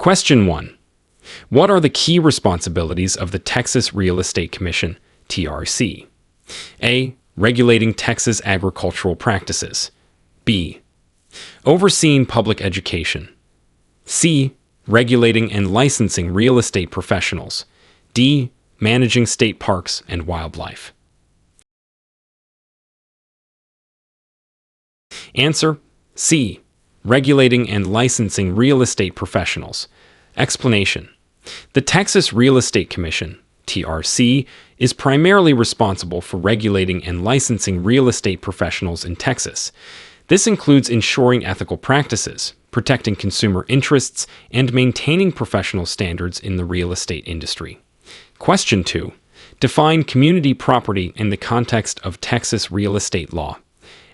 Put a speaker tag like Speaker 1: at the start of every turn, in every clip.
Speaker 1: Question 1. What are the key responsibilities of the Texas Real Estate Commission, TRC? A. Regulating Texas agricultural practices. B. Overseeing public education. C. Regulating and licensing real estate professionals. D. Managing state parks and wildlife. Answer: C. Regulating and licensing real estate professionals. Explanation: the Texas Real Estate Commission, TRC, is primarily responsible for regulating and licensing real estate professionals in Texas. This includes ensuring ethical practices, protecting consumer interests, and maintaining professional standards in the real estate industry. Question 2. Define community property in the context of Texas real estate law.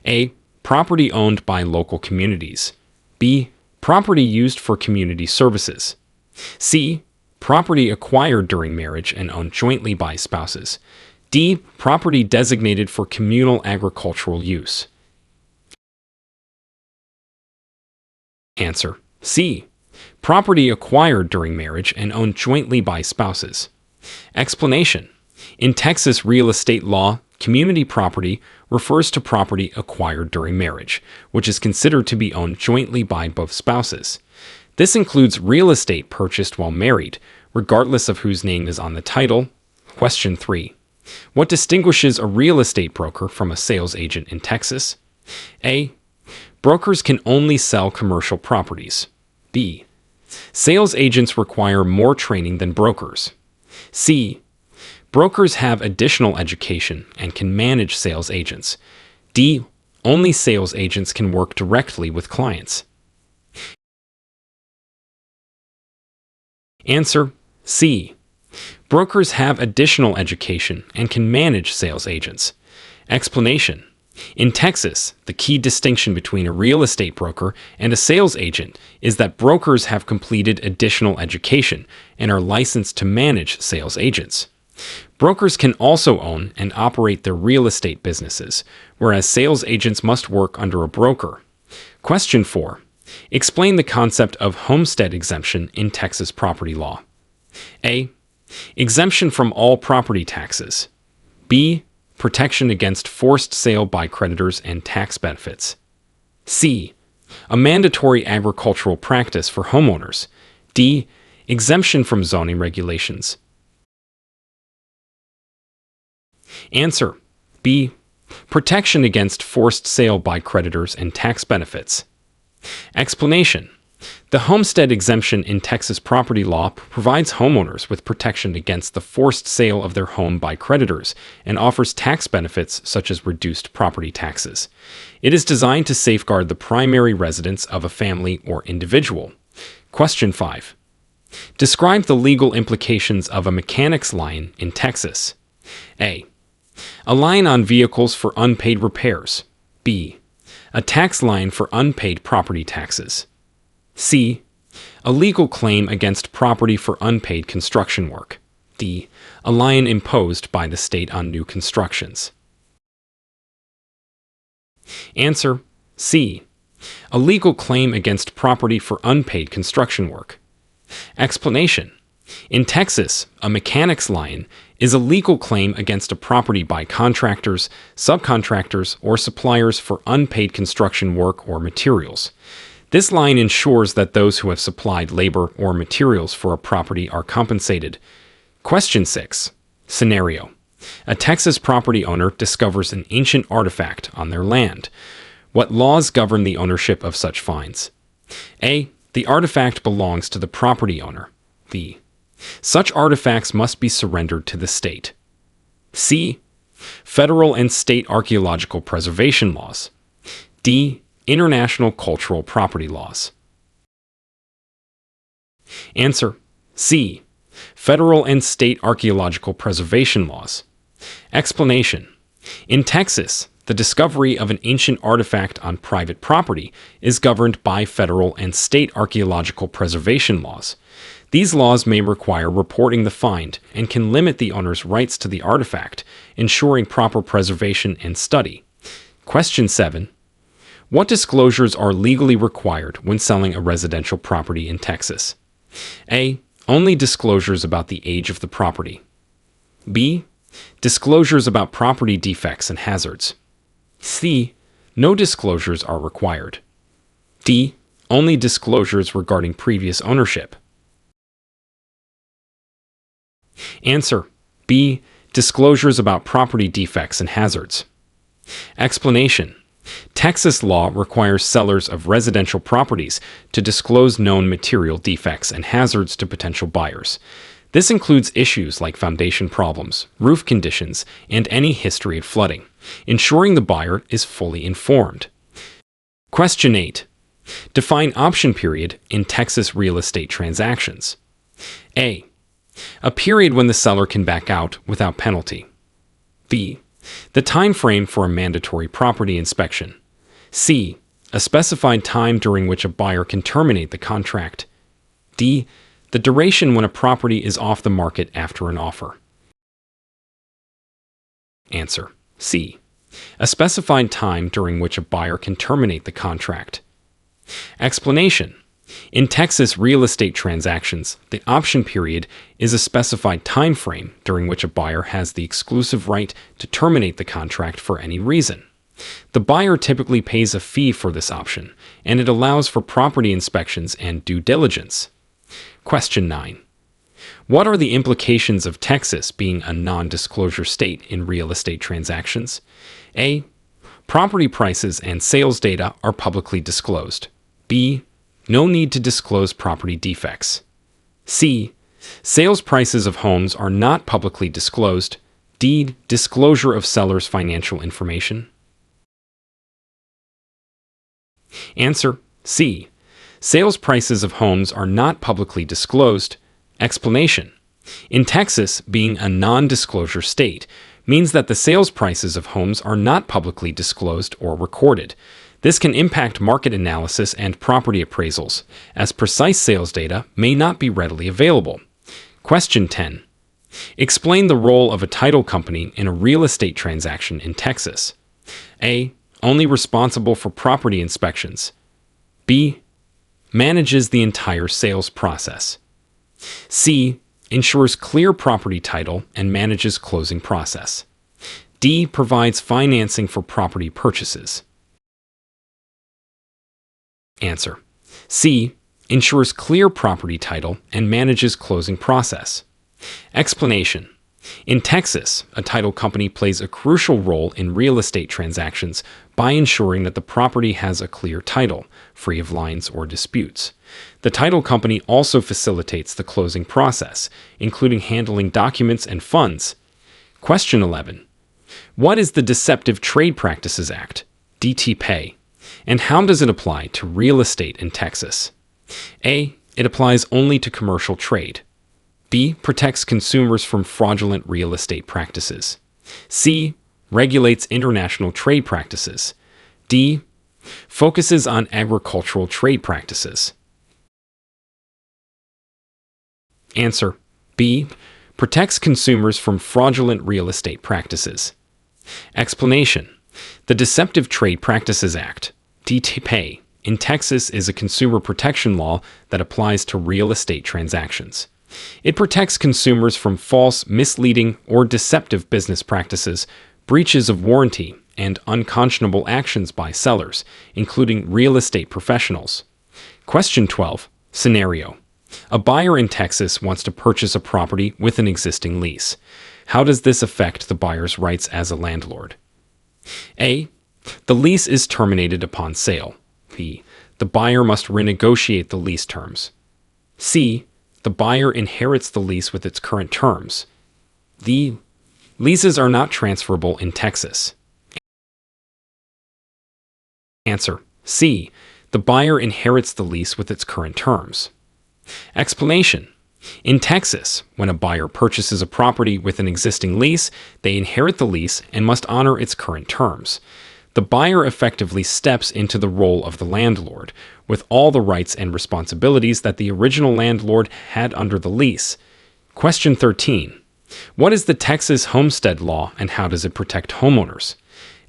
Speaker 1: A. Property owned by local communities. B. Property used for community services. C. Property acquired during marriage and owned jointly by spouses. D. Property designated for communal agricultural use. Answer: C. Property acquired during marriage and owned jointly by spouses. Explanation: in Texas real estate law, community property refers to property acquired during marriage, which is considered to be owned jointly by both spouses. This includes real estate purchased while married, regardless of whose name is on the title. Question 3. What distinguishes a real estate broker from a sales agent in Texas? A. Brokers can only sell commercial properties. B. Sales agents require more training than brokers. C. Brokers have additional education and can manage sales agents. D. Only sales agents can work directly with clients. Answer: C. Brokers have additional education and can manage sales agents. Explanation: in Texas, the key distinction between a real estate broker and a sales agent is that brokers have completed additional education and are licensed to manage sales agents. Brokers can also own and operate their real estate businesses, whereas sales agents must work under a broker. Question 4. Explain the concept of homestead exemption in Texas property law. A. Exemption from all property taxes. B. Protection against forced sale by creditors and tax benefits. C. A mandatory agricultural practice for homeowners. D. Exemption from zoning regulations. Answer: B. Protection against forced sale by creditors and tax benefits. Explanation: the homestead exemption in Texas property law provides homeowners with protection against the forced sale of their home by creditors and offers tax benefits such as reduced property taxes. It is designed to safeguard the primary residence of a family or individual. Question 5. Describe the legal implications of a mechanic's lien in Texas. A. A lien on vehicles for unpaid repairs. B. A tax lien for unpaid property taxes. C. A legal claim against property for unpaid construction work. D. A lien imposed by the state on new constructions. Answer: C. A legal claim against property for unpaid construction work. Explanation: in Texas, a mechanic's lien is a legal claim against a property by contractors, subcontractors, or suppliers for unpaid construction work or materials. This lien ensures that those who have supplied labor or materials for a property are compensated. Question 6. Scenario: a Texas property owner discovers an ancient artifact on their land. What laws govern the ownership of such finds? A. The artifact belongs to the property owner. B. Such artifacts must be surrendered to the state. C. Federal and state archaeological preservation laws. D. International cultural property laws. Answer: C. Federal and state archaeological preservation laws. Explanation: in Texas, the discovery of an ancient artifact on private property is governed by federal and state archaeological preservation laws. These laws may require reporting the find and can limit the owner's rights to the artifact, ensuring proper preservation and study. Question 7. What disclosures are legally required when selling a residential property in Texas? A. Only disclosures about the age of the property. B. Disclosures about property defects and hazards. C. No disclosures are required. D. Only disclosures regarding previous ownership. Answer: B. Disclosures about property defects and hazards. Explanation: Texas law requires sellers of residential properties to disclose known material defects and hazards to potential buyers. This includes issues like foundation problems, roof conditions, and any history of flooding, ensuring the buyer is fully informed. Question 8. Define option period in Texas real estate transactions. A. A period when the seller can back out without penalty. B. The time frame for a mandatory property inspection. C. A specified time during which a buyer can terminate the contract. D. The duration when a property is off the market after an offer. Answer: C. A specified time during which a buyer can terminate the contract. Explanation: In Texas real estate transactions, the option period is a specified time frame during which a buyer has the exclusive right to terminate the contract for any reason. The buyer typically pays a fee for this option, and it allows for property inspections and due diligence. Question 9. What are the implications of Texas being a non-disclosure state in real estate transactions? A. Property prices and sales data are publicly disclosed. B. No need to disclose property defects. C. Sales prices of homes are not publicly disclosed. D. Disclosure of sellers' financial information. Answer: C. Sales prices of homes are not publicly disclosed. Explanation: In Texas, being a non-disclosure state means that the sales prices of homes are not publicly disclosed or recorded. This can impact market analysis and property appraisals, as precise sales data may not be readily available. Question 10. Explain the role of a title company in a real estate transaction in Texas. A. Only responsible for property inspections. B. Manages the entire sales process. C. Ensures clear property title and manages closing process. D. Provides financing for property purchases. Answer: C. Ensures clear property title and manages closing process. Explanation: In Texas, a title company plays a crucial role in real estate transactions by ensuring that the property has a clear title, free of lines or disputes. The title company also facilitates the closing process, including handling documents and funds. Question 11. What is the Deceptive Trade Practices Act, DTPA, and how does it apply to real estate in Texas? A. It applies only to commercial trade. B. Protects consumers from fraudulent real estate practices. C. Regulates international trade practices. D. Focuses on agricultural trade practices. Answer: B. Protects consumers from fraudulent real estate practices. Explanation: The Deceptive Trade Practices Act, DTPA, in Texas is a consumer protection law that applies to real estate transactions. It protects consumers from false, misleading, or deceptive business practices, breaches of warranty, and unconscionable actions by sellers, including real estate professionals. Question 12. Scenario: A buyer in Texas wants to purchase a property with an existing lease. How does this affect the buyer's rights as a landlord? A. The lease is terminated upon sale. B. The buyer must renegotiate the lease terms. C. The buyer inherits the lease with its current terms. D. Leases are not transferable in Texas. Answer: C. The buyer inherits the lease with its current terms. Explanation: In Texas, when a buyer purchases a property with an existing lease, they inherit the lease and must honor its current terms. The buyer effectively steps into the role of the landlord, with all the rights and responsibilities that the original landlord had under the lease. Question 13. What is the Texas homestead law and how does it protect homeowners?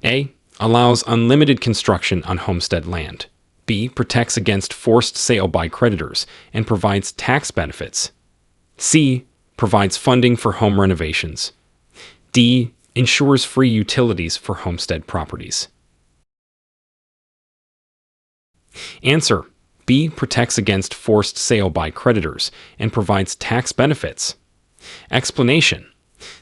Speaker 1: A. Allows unlimited construction on homestead land. B. Protects against forced sale by creditors and provides tax benefits. C. Provides funding for home renovations. D. Ensures free utilities for homestead properties. Answer: B. Protects against forced sale by creditors and provides tax benefits. Explanation: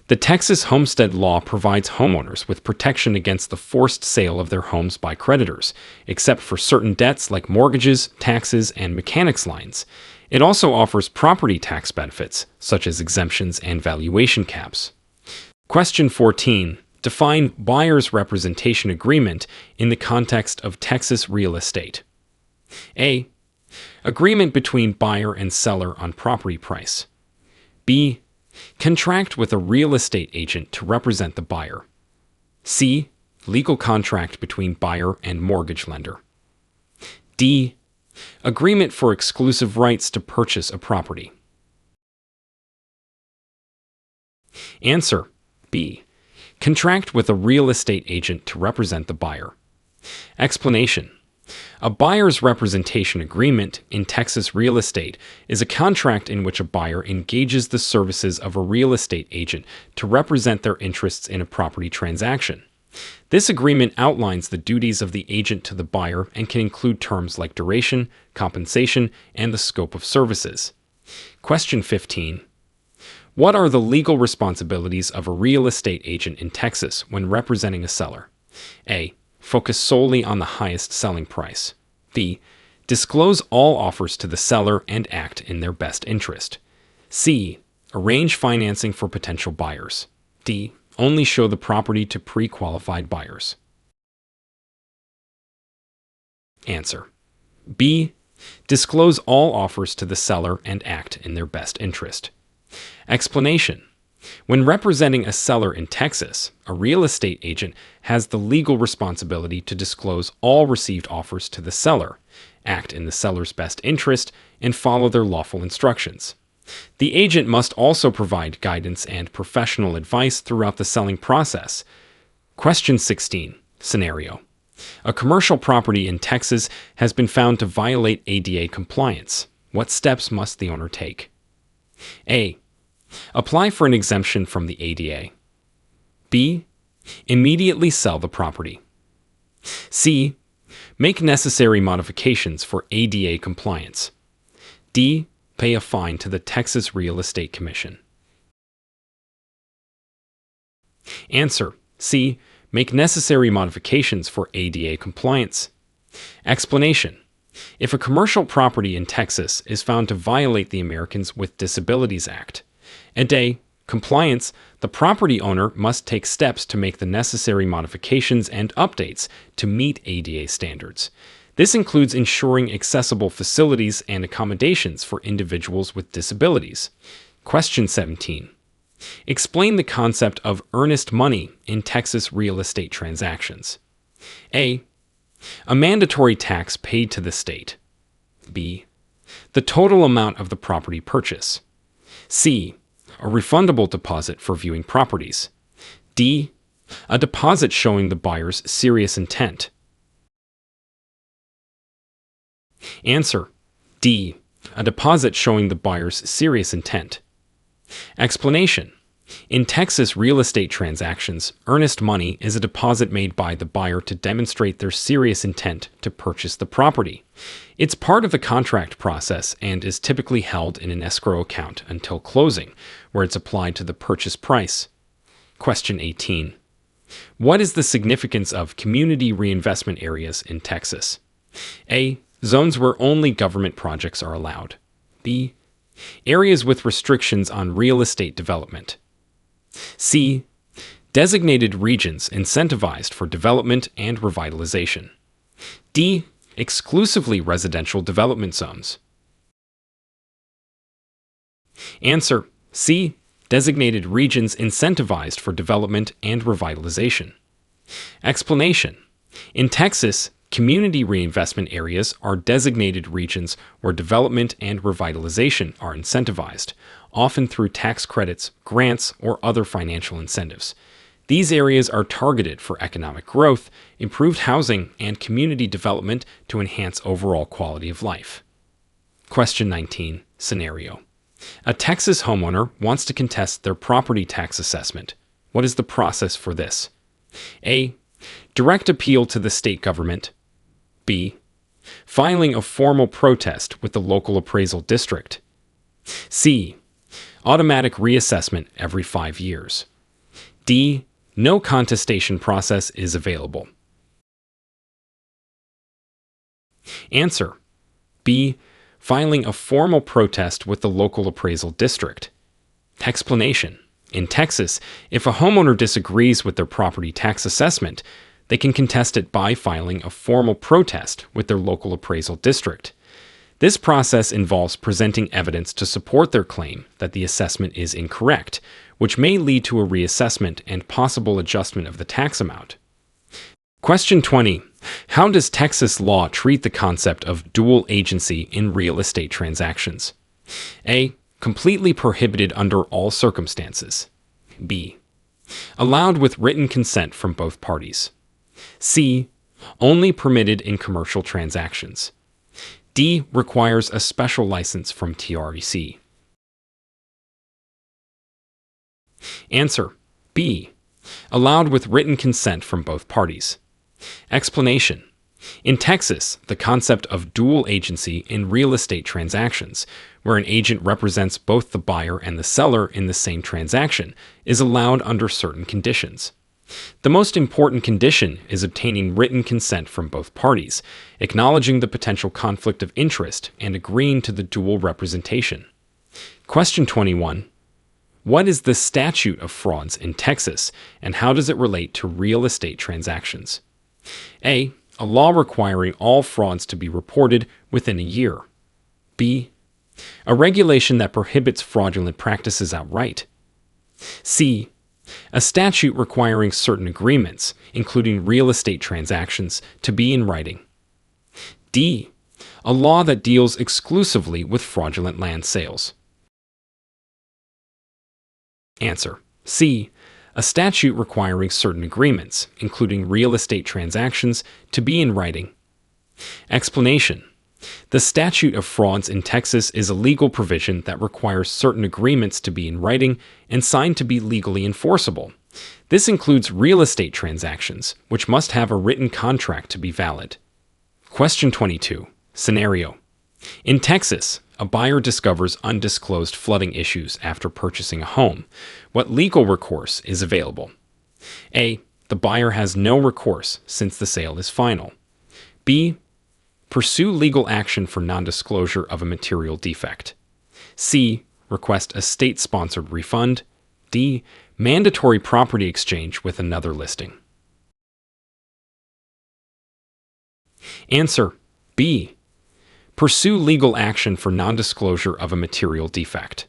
Speaker 1: the Texas Homestead Law provides homeowners with protection against the forced sale of their homes by creditors, except for certain debts like mortgages, taxes, and mechanics lines. It also offers property tax benefits, such as exemptions and valuation caps. Question 14. Define buyer's representation agreement in the context of Texas real estate. A. Agreement between buyer and seller on property price. B. Contract with a real estate agent to represent the buyer. C. Legal contract between buyer and mortgage lender. D. Agreement for exclusive rights to purchase a property. Answer: B. Contract with a real estate agent to represent the buyer. Explanation: a buyer's representation agreement in Texas real estate is a contract in which a buyer engages the services of a real estate agent to represent their interests in a property transaction. This agreement outlines the duties of the agent to the buyer and can include terms like duration, compensation, and the scope of services. Question 15. What are the legal responsibilities of a real estate agent in Texas when representing a seller? A. Focus solely on the highest selling price. B. Disclose all offers to the seller and act in their best interest. C. Arrange financing for potential buyers. D. Only show the property to pre-qualified buyers. Answer: B. Disclose all offers to the seller and act in their best interest. Explanation: when representing a seller in Texas, a real estate agent has the legal responsibility to disclose all received offers to the seller, act in the seller's best interest, and follow their lawful instructions. The agent must also provide guidance and professional advice throughout the selling process. Question 16. Scenario: a commercial property in Texas has been found to violate ADA compliance. What steps must the owner take? A. Apply for an exemption from the ADA. B. Immediately sell the property. C. Make necessary modifications for ADA compliance. D. Pay a fine to the Texas Real Estate Commission. Answer: C. Make necessary modifications for ADA compliance. Explanation: if a commercial property in Texas is found to violate the Americans with Disabilities Act, ADA compliance, the property owner must take steps to make the necessary modifications and updates to meet ADA standards. This includes ensuring accessible facilities and accommodations for individuals with disabilities. Question 17. Explain the concept of earnest money in Texas real estate transactions. A. A mandatory tax paid to the state. B. The total amount of the property purchase. C. A refundable deposit for viewing properties. D. A deposit showing the buyer's serious intent. Answer: D. A deposit showing the buyer's serious intent. Explanation: in Texas real estate transactions, earnest money is a deposit made by the buyer to demonstrate their serious intent to purchase the property. It's part of the contract process and is typically held in an escrow account until closing, where it's applied to the purchase price. Question 18. What is the significance of community reinvestment areas in Texas? A. Zones where only government projects are allowed. B. Areas with restrictions on real estate development. C. Designated regions incentivized for development and revitalization. D. Exclusively residential development zones. Answer: C. Designated regions incentivized for development and revitalization. Explanation: in Texas, community reinvestment areas are designated regions where development and revitalization are incentivized, often through tax credits, grants, or other financial incentives. These areas are targeted for economic growth, improved housing, and community development to enhance overall quality of life. Question 19. Scenario. A Texas homeowner wants to contest their property tax assessment. What is the process for this? A. Direct appeal to the state government. B. Filing a formal protest with the local appraisal district. C. Automatic reassessment every 5 years. D. No contestation process is available. Answer. B. Filing a formal protest with the local appraisal district. Explanation. In Texas, if a homeowner disagrees with their property tax assessment, they can contest it by filing a formal protest with their local appraisal district. This process involves presenting evidence to support their claim that the assessment is incorrect, which may lead to a reassessment and possible adjustment of the tax amount. Question 20. How does Texas law treat the concept of dual agency in real estate transactions? A. Completely prohibited under all circumstances. B. Allowed with written consent from both parties. C. Only permitted in commercial transactions. D. Requires a special license from TREC. Answer. B. Allowed with written consent from both parties. Explanation. In Texas, the concept of dual agency in real estate transactions, where an agent represents both the buyer and the seller in the same transaction, is allowed under certain conditions. The most important condition is obtaining written consent from both parties, acknowledging the potential conflict of interest, and agreeing to the dual representation. Question 21. What is the statute of frauds in Texas, and how does it relate to real estate transactions? A. A law requiring all frauds to be reported within a year. B. A regulation that prohibits fraudulent practices outright. C. A statute requiring certain agreements, including real estate transactions, to be in writing. D. A law that deals exclusively with fraudulent land sales. Answer. C. A statute requiring certain agreements, including real estate transactions, to be in writing. Explanation. The statute of frauds in Texas is a legal provision that requires certain agreements to be in writing and signed to be legally enforceable. This includes real estate transactions, which must have a written contract to be valid. Question 22. Scenario. In Texas, a buyer discovers undisclosed flooding issues after purchasing a home. What legal recourse is available? A. The buyer has no recourse since the sale is final. B. Pursue legal action for non-disclosure of a material defect. C. Request a state-sponsored refund. D. Mandatory property exchange with another listing. Answer. B. Pursue legal action for non-disclosure of a material defect.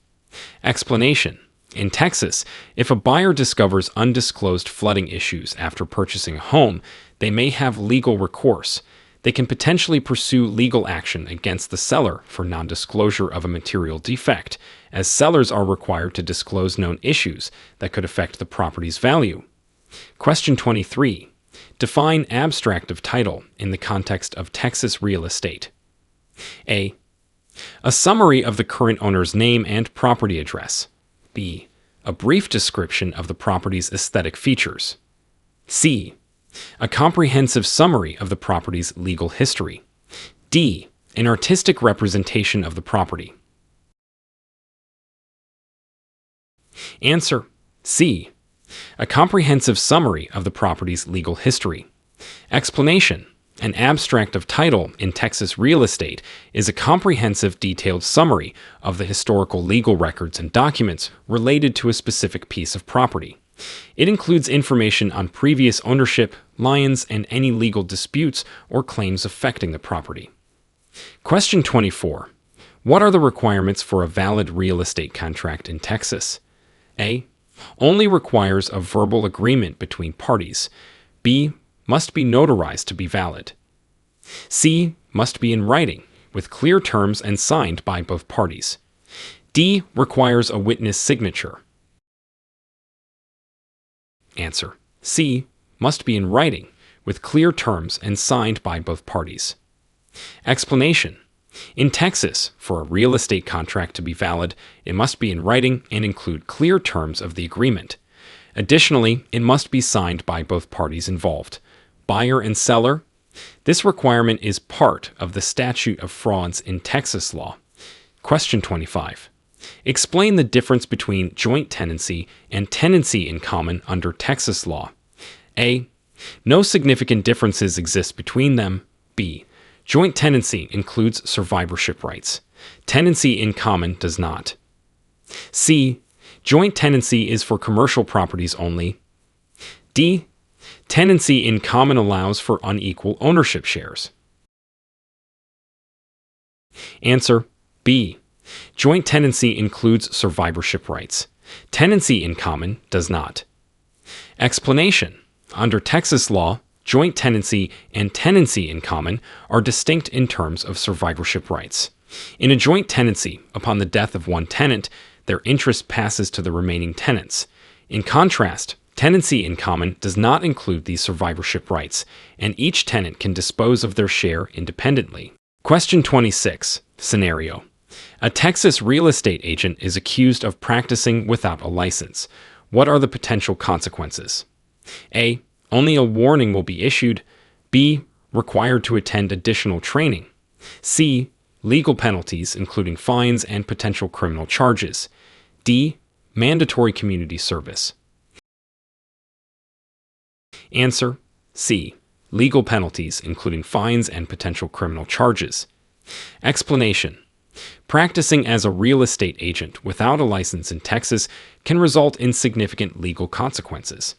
Speaker 1: Explanation. In Texas, if a buyer discovers undisclosed flooding issues after purchasing a home, they may have legal recourse. They can potentially pursue legal action against the seller for non-disclosure of a material defect, as sellers are required to disclose known issues that could affect the property's value. Question 23. Define abstract of title in the context of Texas real estate. A. A summary of the current owner's name and property address. B. A brief description of the property's aesthetic features. C. A comprehensive summary of the property's legal history. D. An artistic representation of the property. Answer. C. A comprehensive summary of the property's legal history. Explanation. An abstract of title in Texas real estate is a comprehensive, detailed summary of the historical legal records and documents related to a specific piece of property. It includes information on previous ownership, liens, and any legal disputes or claims affecting the property. Question 24. What are the requirements for a valid real estate contract in Texas? A. Only requires a verbal agreement between parties. B. Must be notarized to be valid. C. Must be in writing, with clear terms and signed by both parties. D. Requires a witness signature. Answer: C. Must be in writing, with clear terms and signed by both parties. Explanation: in Texas, for a real estate contract to be valid, it must be in writing and include clear terms of the agreement. Additionally, it must be signed by both parties involved, buyer and seller. This requirement is part of the statute of frauds in Texas law. Question 25. Explain the difference between joint tenancy and tenancy in common under Texas law. A. No significant differences exist between them. B. Joint tenancy includes survivorship rights. Tenancy in common does not. C. Joint tenancy is for commercial properties only. D. Tenancy in common allows for unequal ownership shares. Answer: B. Joint tenancy includes survivorship rights. Tenancy in common does not. Explanation: under Texas law, joint tenancy and tenancy in common are distinct in terms of survivorship rights. In a joint tenancy, upon the death of one tenant, their interest passes to the remaining tenants. In contrast, tenancy in common does not include these survivorship rights, and each tenant can dispose of their share independently. Question 26. Scenario: a Texas real estate agent is accused of practicing without a license. What are the potential consequences? A. Only a warning will be issued. B. Required to attend additional training. C. Legal penalties, including fines and potential criminal charges. D. Mandatory community service. Answer: C. Legal penalties, including fines and potential criminal charges. Explanation: practicing as a real estate agent without a license in Texas can result in significant legal consequences.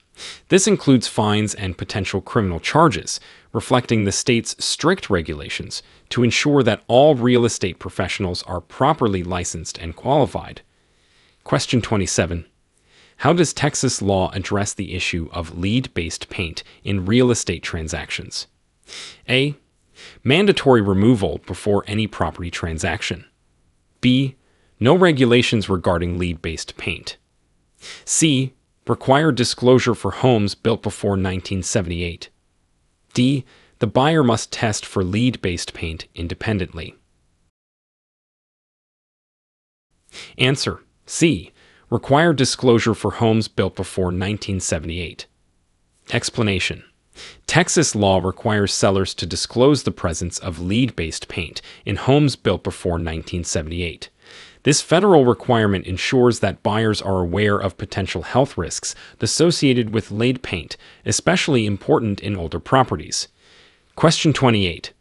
Speaker 1: This includes fines and potential criminal charges, reflecting the state's strict regulations to ensure that all real estate professionals are properly licensed and qualified. Question 27. How does Texas law address the issue of lead-based paint in real estate transactions? A. Mandatory removal before any property transaction. B. No regulations regarding lead-based paint. C. Required disclosure for homes built before 1978. D. The buyer must test for lead-based paint independently. Answer: C. Required disclosure for homes built before 1978. Explanation: Texas law requires sellers to disclose the presence of lead-based paint in homes built before 1978. This federal requirement ensures that buyers are aware of potential health risks associated with lead paint, especially important in older properties. Question 28.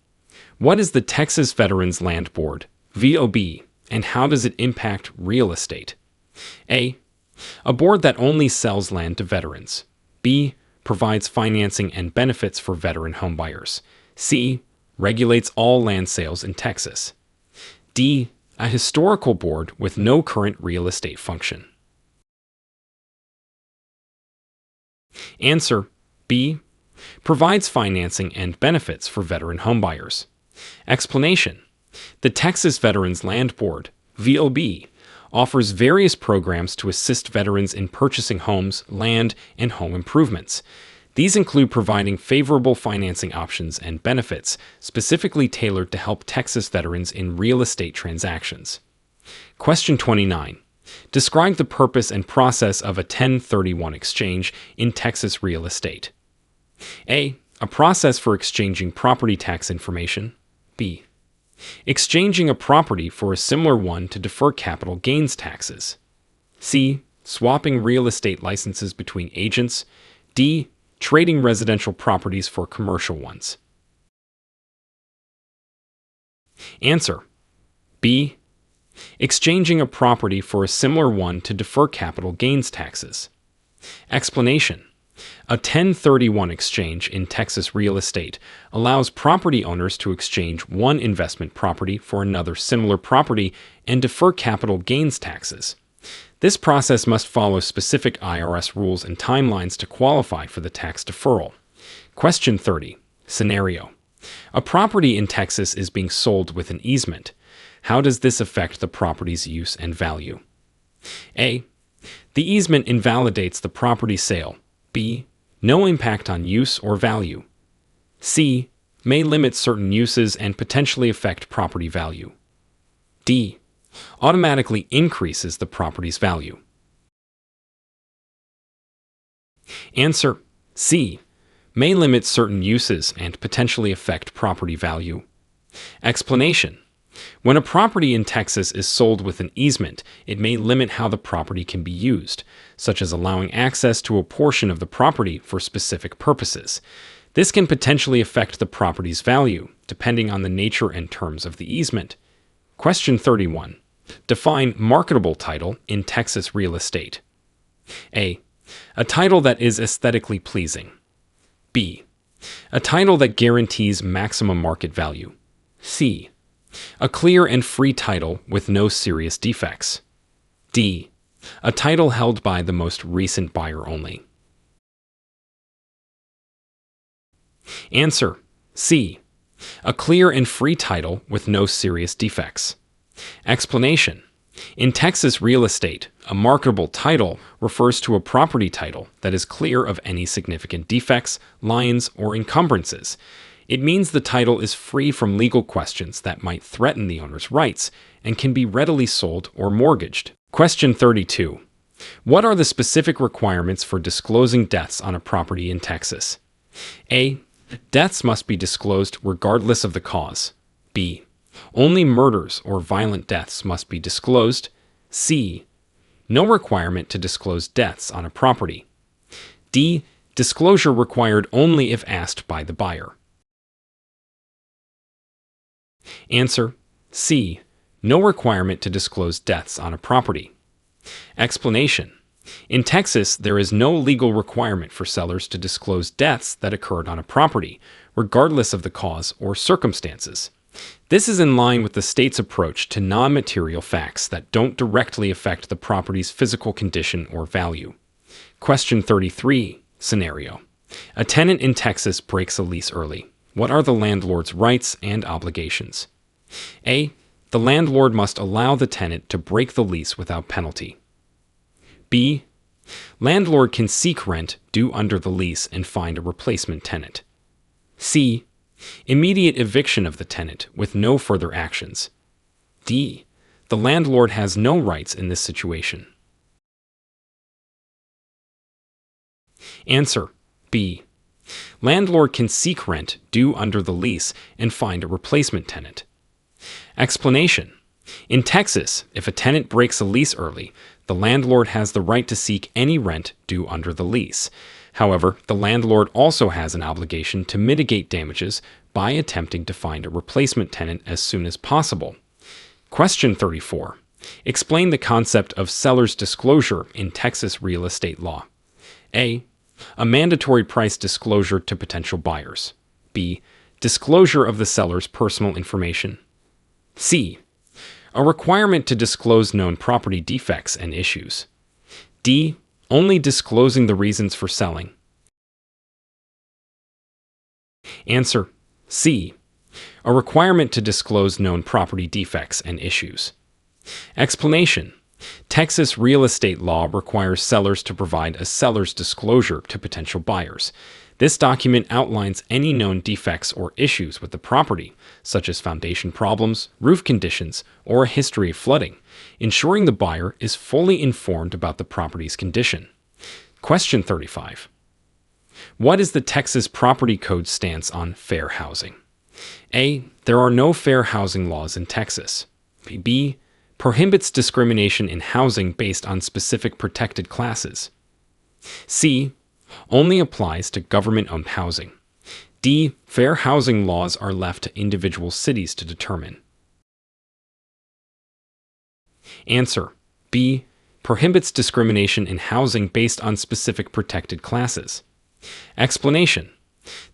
Speaker 1: What is the Texas Veterans Land Board, VOB, and how does it impact real estate? A. A board that only sells land to veterans. B. Provides financing and benefits for veteran homebuyers. C. Regulates all land sales in Texas. D. A historical board with no current real estate function. Answer: B. Provides financing and benefits for veteran homebuyers. Explanation: the Texas Veterans Land Board, VOB, offers various programs to assist veterans in purchasing homes, land, and home improvements. These include providing favorable financing options and benefits specifically tailored to help Texas veterans in real estate transactions. Question 29. Describe the purpose and process of a 1031 exchange in Texas real estate. A. A process for exchanging property tax information. B. Exchanging a property for a similar one to defer capital gains taxes. C. Swapping real estate licenses between agents. D. Trading residential properties for commercial ones. Answer: B. Exchanging a property for a similar one to defer capital gains taxes. Explanation: a 1031 exchange in Texas real estate allows property owners to exchange one investment property for another similar property and defer capital gains taxes. This process must follow specific IRS rules and timelines to qualify for the tax deferral. Question 30. Scenario: a property in Texas is being sold with an easement. How does this affect the property's use and value? A. The easement invalidates the property sale, B. No impact on use or value. C. May limit certain uses and potentially affect property value. D. Automatically increases the property's value. Answer: C. May limit certain uses and potentially affect property value. Explanation: when a property in Texas is sold with an easement, it may limit how the property can be used, such as allowing access to a portion of the property for specific purposes. This can potentially affect the property's value, depending on the nature and terms of the easement. Question 31. Define marketable title in Texas real estate. A. A title that is aesthetically pleasing. B. A title that guarantees maximum market value. C. A clear and free title with no serious defects. D. A title held by the most recent buyer only. Answer: C. A clear and free title with no serious defects. Explanation: in Texas real estate, a marketable title refers to a property title that is clear of any significant defects, liens, or encumbrances. It means the title is free from legal questions that might threaten the owner's rights and can be readily sold or mortgaged. Question 32. What are the specific requirements for disclosing deaths on a property in Texas? A. Deaths must be disclosed regardless of the cause. B. Only murders or violent deaths must be disclosed. C. No requirement to disclose deaths on a property. D. Disclosure required only if asked by the buyer. Answer: C. No requirement to disclose deaths on a property. Explanation: in Texas, there is no legal requirement for sellers to disclose deaths that occurred on a property, regardless of the cause or circumstances. This is in line with the state's approach to non-material facts that don't directly affect the property's physical condition or value. Question 33. Scenario: a tenant in Texas breaks a lease early. What are the landlord's rights and obligations? A. The landlord must allow the tenant to break the lease without penalty. B. Landlord can seek rent due under the lease and find a replacement tenant. C. Immediate eviction of the tenant with no further actions. D. The landlord has no rights in this situation. Answer: B. Landlord can seek rent due under the lease and find a replacement tenant. Explanation: in Texas, if a tenant breaks a lease early, the landlord has the right to seek any rent due under the lease. However, the landlord also has an obligation to mitigate damages by attempting to find a replacement tenant as soon as possible. Question 34. Explain the concept of seller's disclosure in Texas real estate law. A. A mandatory price disclosure to potential buyers. B. Disclosure of the seller's personal information. C. A requirement to disclose known property defects and issues. D. Only disclosing the reasons for selling. Answer: C. A requirement to disclose known property defects and issues. Explanation: Texas real estate law requires sellers to provide a seller's disclosure to potential buyers. This document outlines any known defects or issues with the property, such as foundation problems, roof conditions, or a history of flooding, ensuring the buyer is fully informed about the property's condition. Question 35. What is the Texas Property Code stance on fair housing? A. There are no fair housing laws in Texas. B. Prohibits discrimination in housing based on specific protected classes. C. Only applies to government-owned housing. D. Fair housing laws are left to individual cities to determine. Answer: B. Prohibits discrimination in housing based on specific protected classes. Explanation: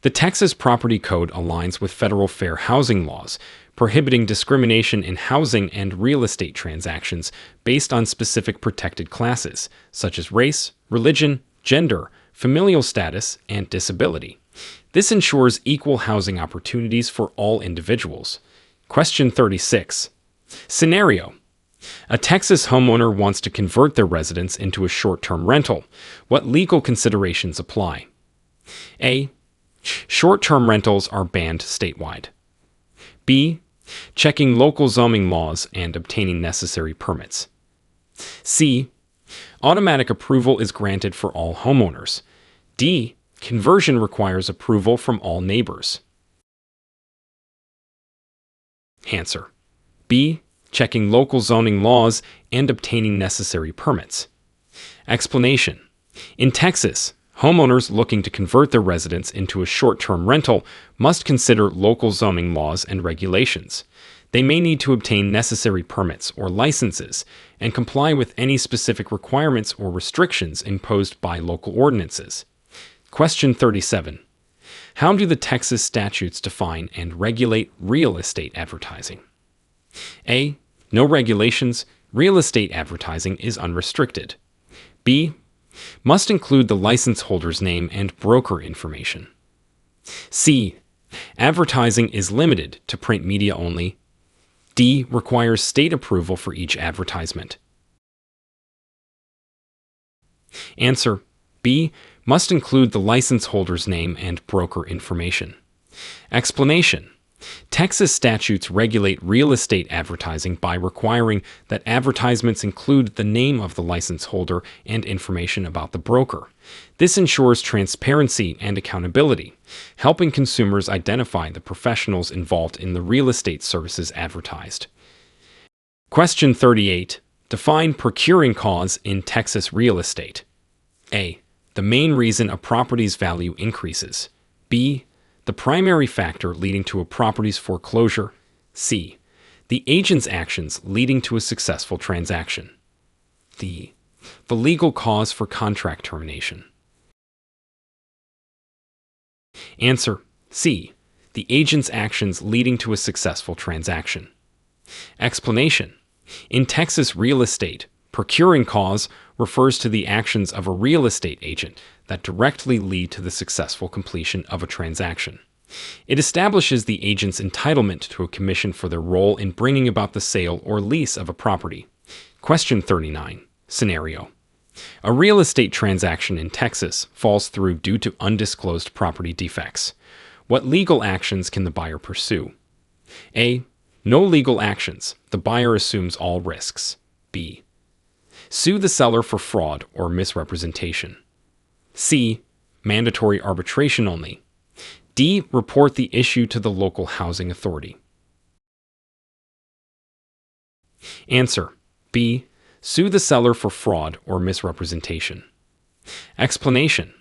Speaker 1: the Texas Property Code aligns with federal fair housing laws, prohibiting discrimination in housing and real estate transactions based on specific protected classes, such as race, religion, gender, familial status, and disability. This ensures equal housing opportunities for all individuals. Question 36. Scenario: A Texas homeowner wants to convert their residence into a short-term rental. What legal considerations apply? A. Short-term rentals are banned statewide. B. Checking local zoning laws and obtaining necessary permits. C. Automatic approval is granted for all homeowners. D. Conversion requires approval from all neighbors. Answer: B. Checking local zoning laws and obtaining necessary permits. Explanation: in Texas, homeowners looking to convert their residence into a short-term rental must consider local zoning laws and regulations. They may need to obtain necessary permits or licenses and comply with any specific requirements or restrictions imposed by local ordinances. Question 37. How do the Texas statutes define and regulate real estate advertising? A. No regulations. Real estate advertising is unrestricted. B. Must include the license holder's name and broker information. C. Advertising is limited to print media only. D. Requires state approval for each advertisement. Answer: B. Must include the license holder's name and broker information. Explanation: Texas statutes regulate real estate advertising by requiring that advertisements include the name of the license holder and information about the broker. This ensures transparency and accountability, helping consumers identify the professionals involved in the real estate services advertised. Question 38. Define procuring cause in Texas real estate. A. The main reason a property's value increases. B. The primary factor leading to a property's foreclosure. C. The agent's actions leading to a successful transaction. D. The legal cause for contract termination. Answer: C. The agent's actions leading to a successful transaction. Explanation: in Texas real estate, procuring cause refers to the actions of a real estate agent that directly lead to the successful completion of a transaction. It establishes the agent's entitlement to a commission for their role in bringing about the sale or lease of a property. Question 39. Scenario: a real estate transaction in Texas falls through due to undisclosed property defects. What legal actions can the buyer pursue? A. No legal actions. The buyer assumes all risks. B. Sue the seller for fraud or misrepresentation. C. Mandatory arbitration only. D. Report the issue to the local housing authority. Answer: B. Sue the seller for fraud or misrepresentation. Explanation: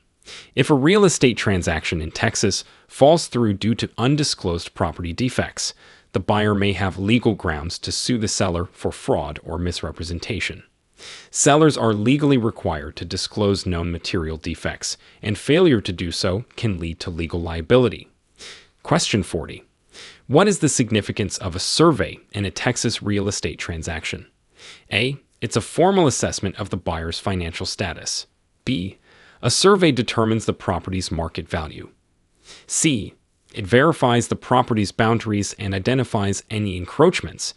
Speaker 1: if a real estate transaction in Texas falls through due to undisclosed property defects, the buyer may have legal grounds to sue the seller for fraud or misrepresentation. Sellers are legally required to disclose known material defects, and failure to do so can lead to legal liability. Question 40. What is the significance of a survey in a Texas real estate transaction? A. It's a formal assessment of the buyer's financial status. B. A survey determines the property's market value. C. It verifies the property's boundaries and identifies any encroachments.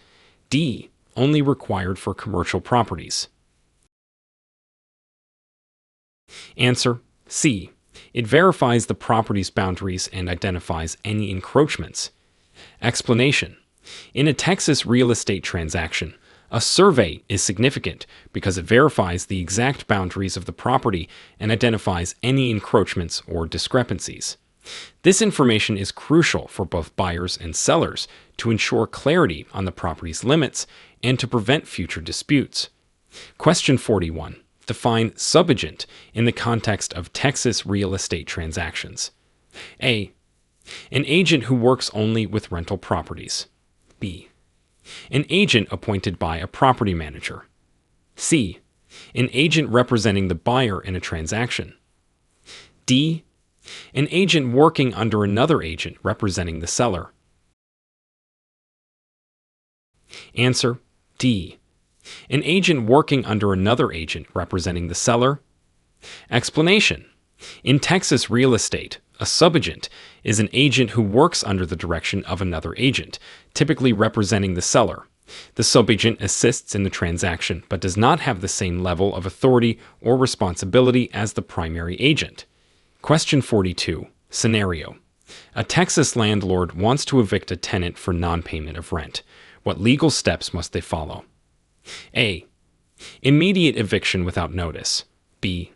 Speaker 1: D. Only required for commercial properties. Answer: C. It verifies the property's boundaries and identifies any encroachments. Explanation: in a Texas real estate transaction, a survey is significant because it verifies the exact boundaries of the property and identifies any encroachments or discrepancies. This information is crucial for both buyers and sellers to ensure clarity on the property's limits and to prevent future disputes. Question 41. Define subagent in the context of Texas real estate transactions. A. An agent who works only with rental properties. B. An agent appointed by a property manager. C. An agent representing the buyer in a transaction. D. An agent working under another agent representing the seller. Answer: D. An agent working under another agent representing the seller. Explanation: in Texas real estate, a subagent is an agent who works under the direction of another agent, typically representing the seller. The subagent assists in the transaction but does not have the same level of authority or responsibility as the primary agent. Question 42. Scenario. A Texas landlord wants to evict a tenant for non-payment of rent. What legal steps must they follow? A. Immediate eviction without notice. B.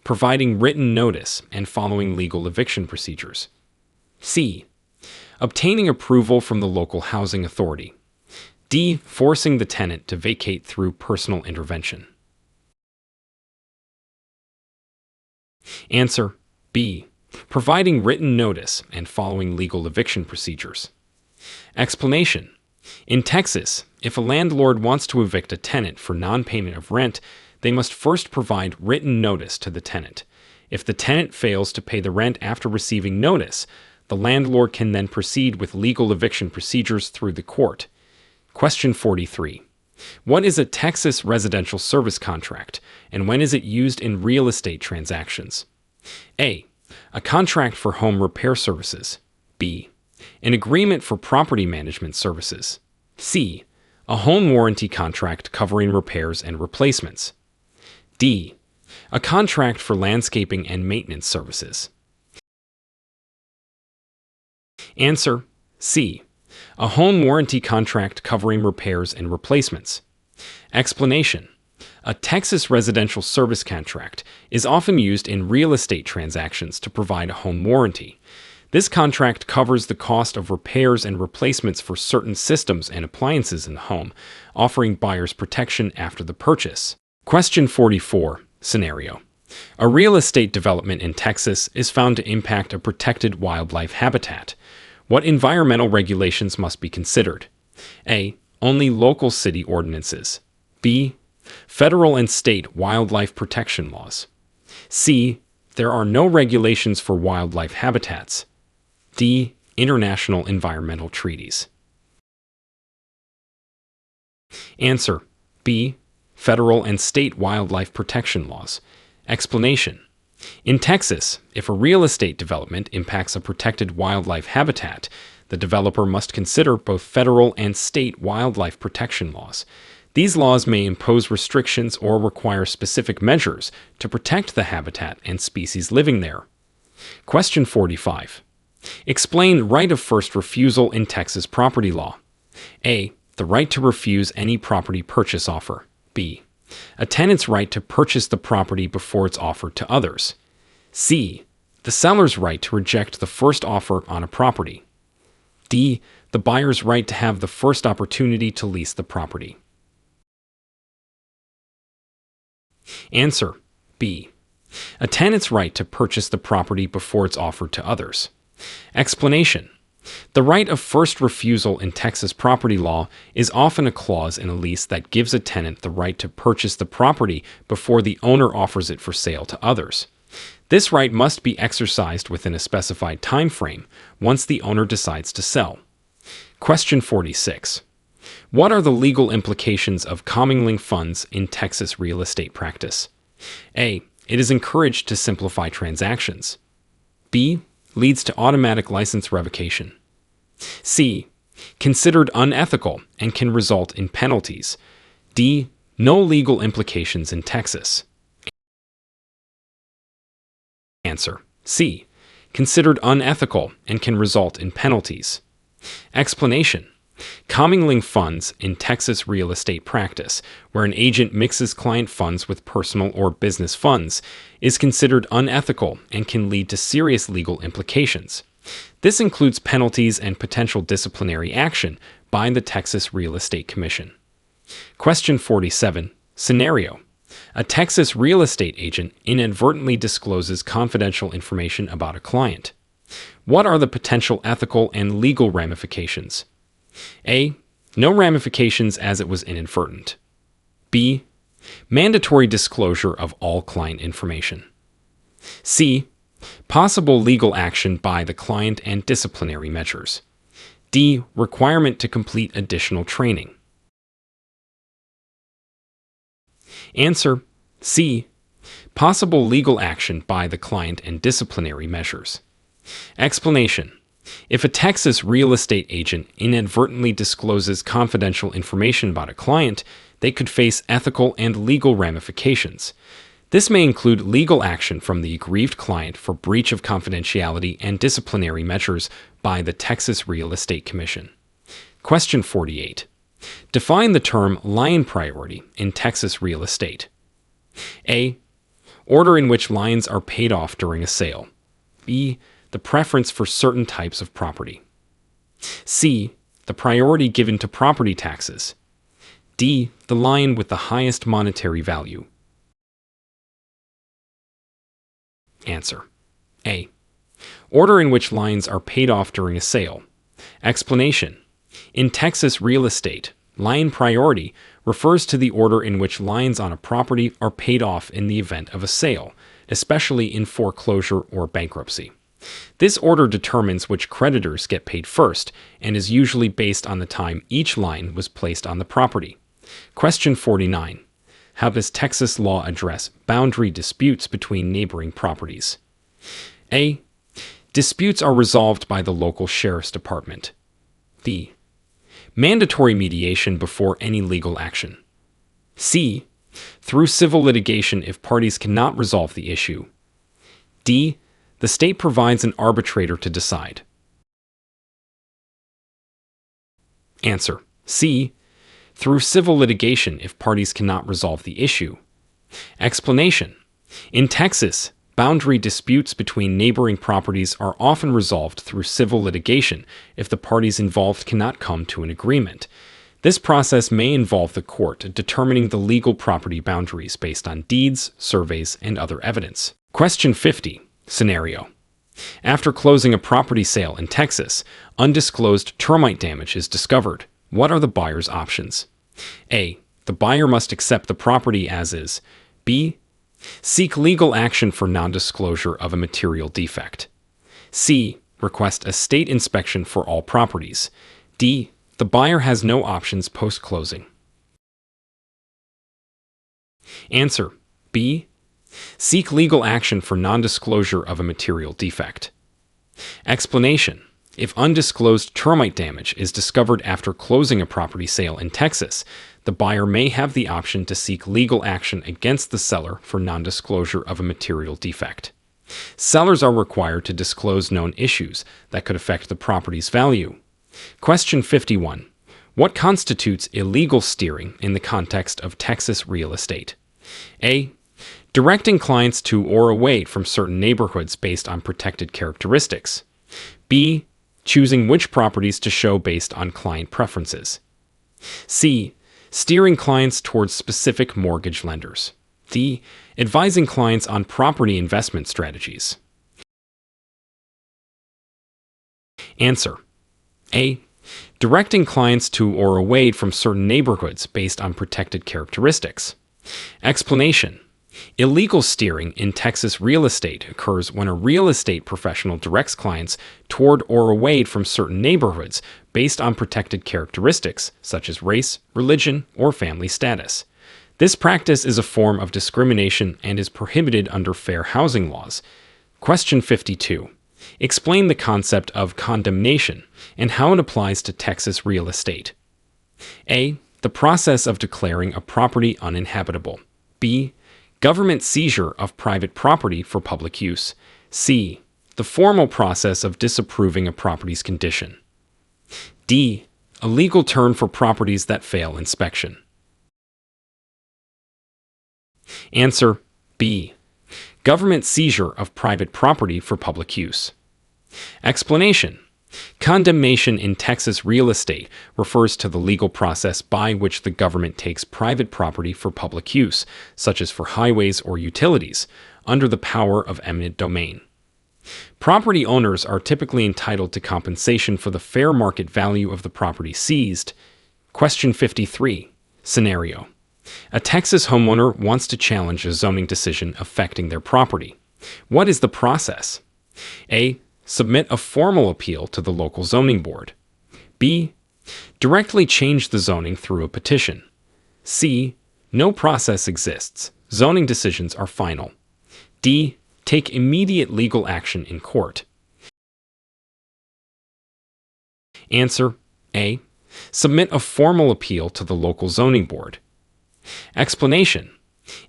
Speaker 1: Providing written notice and following legal eviction procedures. C. Obtaining approval from the local housing authority. D. Forcing the tenant to vacate through personal intervention. Answer. B. Providing written notice and following legal eviction procedures. Explanation. In Texas, if a landlord wants to evict a tenant for non-payment of rent, they must first provide written notice to the tenant. If the tenant fails to pay the rent after receiving notice, the landlord can then proceed with legal eviction procedures through the court. Question 43. What is a Texas residential service contract, and when is it used in real estate transactions? A. A contract for home repair services. B. An agreement for property management services. C. A home warranty contract covering repairs and replacements. D. A contract for landscaping and maintenance services. Answer. C. A home warranty contract covering repairs and replacements. Explanation. A Texas residential service contract is often used in real estate transactions to provide a home warranty. This contract covers the cost of repairs and replacements for certain systems and appliances in the home, offering buyers protection after the purchase. Question 44. Scenario. A real estate development in Texas is found to impact a protected wildlife habitat. What environmental regulations must be considered? A. Only local city ordinances. B. Federal and state wildlife protection laws. C. There are no regulations for wildlife habitats. D. International environmental treaties. Answer. B. Federal and state wildlife protection laws. Explanation. In Texas, if a real estate development impacts a protected wildlife habitat, the developer must consider both federal and state wildlife protection laws. These laws may impose restrictions or require specific measures to protect the habitat and species living there. Question 45. Explain right of first refusal in Texas property law. A. The right to refuse any property purchase offer. B. A tenant's right to purchase the property before it's offered to others. C. The seller's right to reject the first offer on a property. D. The buyer's right to have the first opportunity to lease the property. Answer. B. A tenant's right to purchase the property before it's offered to others. Explanation. The right of first refusal in Texas property law is often a clause in a lease that gives a tenant the right to purchase the property before the owner offers it for sale to others. This right must be exercised within a specified time frame once the owner decides to sell. Question 46. What are the legal implications of commingling funds in Texas real estate practice? A. It is encouraged to simplify transactions. B. Leads to automatic license revocation. C. Considered unethical and can result in penalties. D. No legal implications in Texas. Answer. C. Considered unethical and can result in penalties. Explanation. Commingling funds in Texas real estate practice, where an agent mixes client funds with personal or business funds, is considered unethical and can lead to serious legal implications. This includes penalties and potential disciplinary action by the Texas Real Estate Commission. Question 47. Scenario. A Texas real estate agent inadvertently discloses confidential information about a client. What are the potential ethical and legal ramifications? A. No ramifications as it was inadvertent. B. Mandatory disclosure of all client information. C. Possible legal action by the client and disciplinary measures. D. Requirement to complete additional training. Answer. C. Possible legal action by the client and disciplinary measures. Explanation. If a Texas real estate agent inadvertently discloses confidential information about a client, they could face ethical and legal ramifications. This may include legal action from the aggrieved client for breach of confidentiality and disciplinary measures by the Texas Real Estate Commission. Question 48. Define the term lion priority in Texas real estate. A. Order in which liens are paid off during a sale. B. The preference for certain types of property. C. The priority given to property taxes. D. The lion with the highest monetary value. Answer. A. Order in which liens are paid off during a sale. Explanation. In Texas real estate, lion priority refers to the order in which liens on a property are paid off in the event of a sale, especially in foreclosure or bankruptcy. This order determines which creditors get paid first and is usually based on the time each line was placed on the property. Question 49. How does Texas law address boundary disputes between neighboring properties? A. Disputes are resolved by the local sheriff's department. B. Mandatory mediation before any legal action. C. Through civil litigation if parties cannot resolve the issue. D. The state provides an arbitrator to decide. Answer. C. Through civil litigation if parties cannot resolve the issue. Explanation. In Texas, boundary disputes between neighboring properties are often resolved through civil litigation if the parties involved cannot come to an agreement. This process may involve the court determining the legal property boundaries based on deeds, surveys, and other evidence. Question 50. Scenario. After closing a property sale in Texas, undisclosed termite damage is discovered. What are the buyer's options? A. The buyer must accept the property as is. B. Seek legal action for non-disclosure of a material defect. C. Request a state inspection for all properties. D. The buyer has no options post-closing. Answer. B. Seek legal action for non-disclosure of a material defect. Explanation. If undisclosed termite damage is discovered after closing a property sale in Texas, the buyer may have the option to seek legal action against the seller for non-disclosure of a material defect. Sellers are required to disclose known issues that could affect the property's value. Question 51. What constitutes illegal steering in the context of Texas real estate? A. Directing clients to or away from certain neighborhoods based on protected characteristics. B. Choosing which properties to show based on client preferences. C. Steering clients towards specific mortgage lenders. D. Advising clients on property investment strategies. Answer. A. Directing clients to or away from certain neighborhoods based on protected characteristics. Explanation. Illegal steering in Texas real estate occurs when a real estate professional directs clients toward or away from certain neighborhoods based on protected characteristics such as race, religion, or family status. This practice is a form of discrimination and is prohibited under fair housing laws. Question 52. Explain the concept of condemnation and how it applies to Texas real estate. A. The process of declaring a property uninhabitable. B. Government seizure of private property for public use. C. The formal process of disapproving a property's condition. D. A legal term for properties that fail inspection. Answer. B. Government seizure of private property for public use. Explanation. Condemnation in Texas real estate refers to the legal process by which the government takes private property for public use, such as for highways or utilities, under the power of eminent domain. Property owners are typically entitled to compensation for the fair market value of the property seized. Question 53. Scenario. A Texas homeowner wants to challenge a zoning decision affecting their property. What is the process? A. Submit a formal appeal to the local zoning board. B. Directly change the zoning through a petition. C. No process exists. Zoning decisions are final. D. Take immediate legal action in court. Answer A. Submit a formal appeal to the local zoning board. Explanation.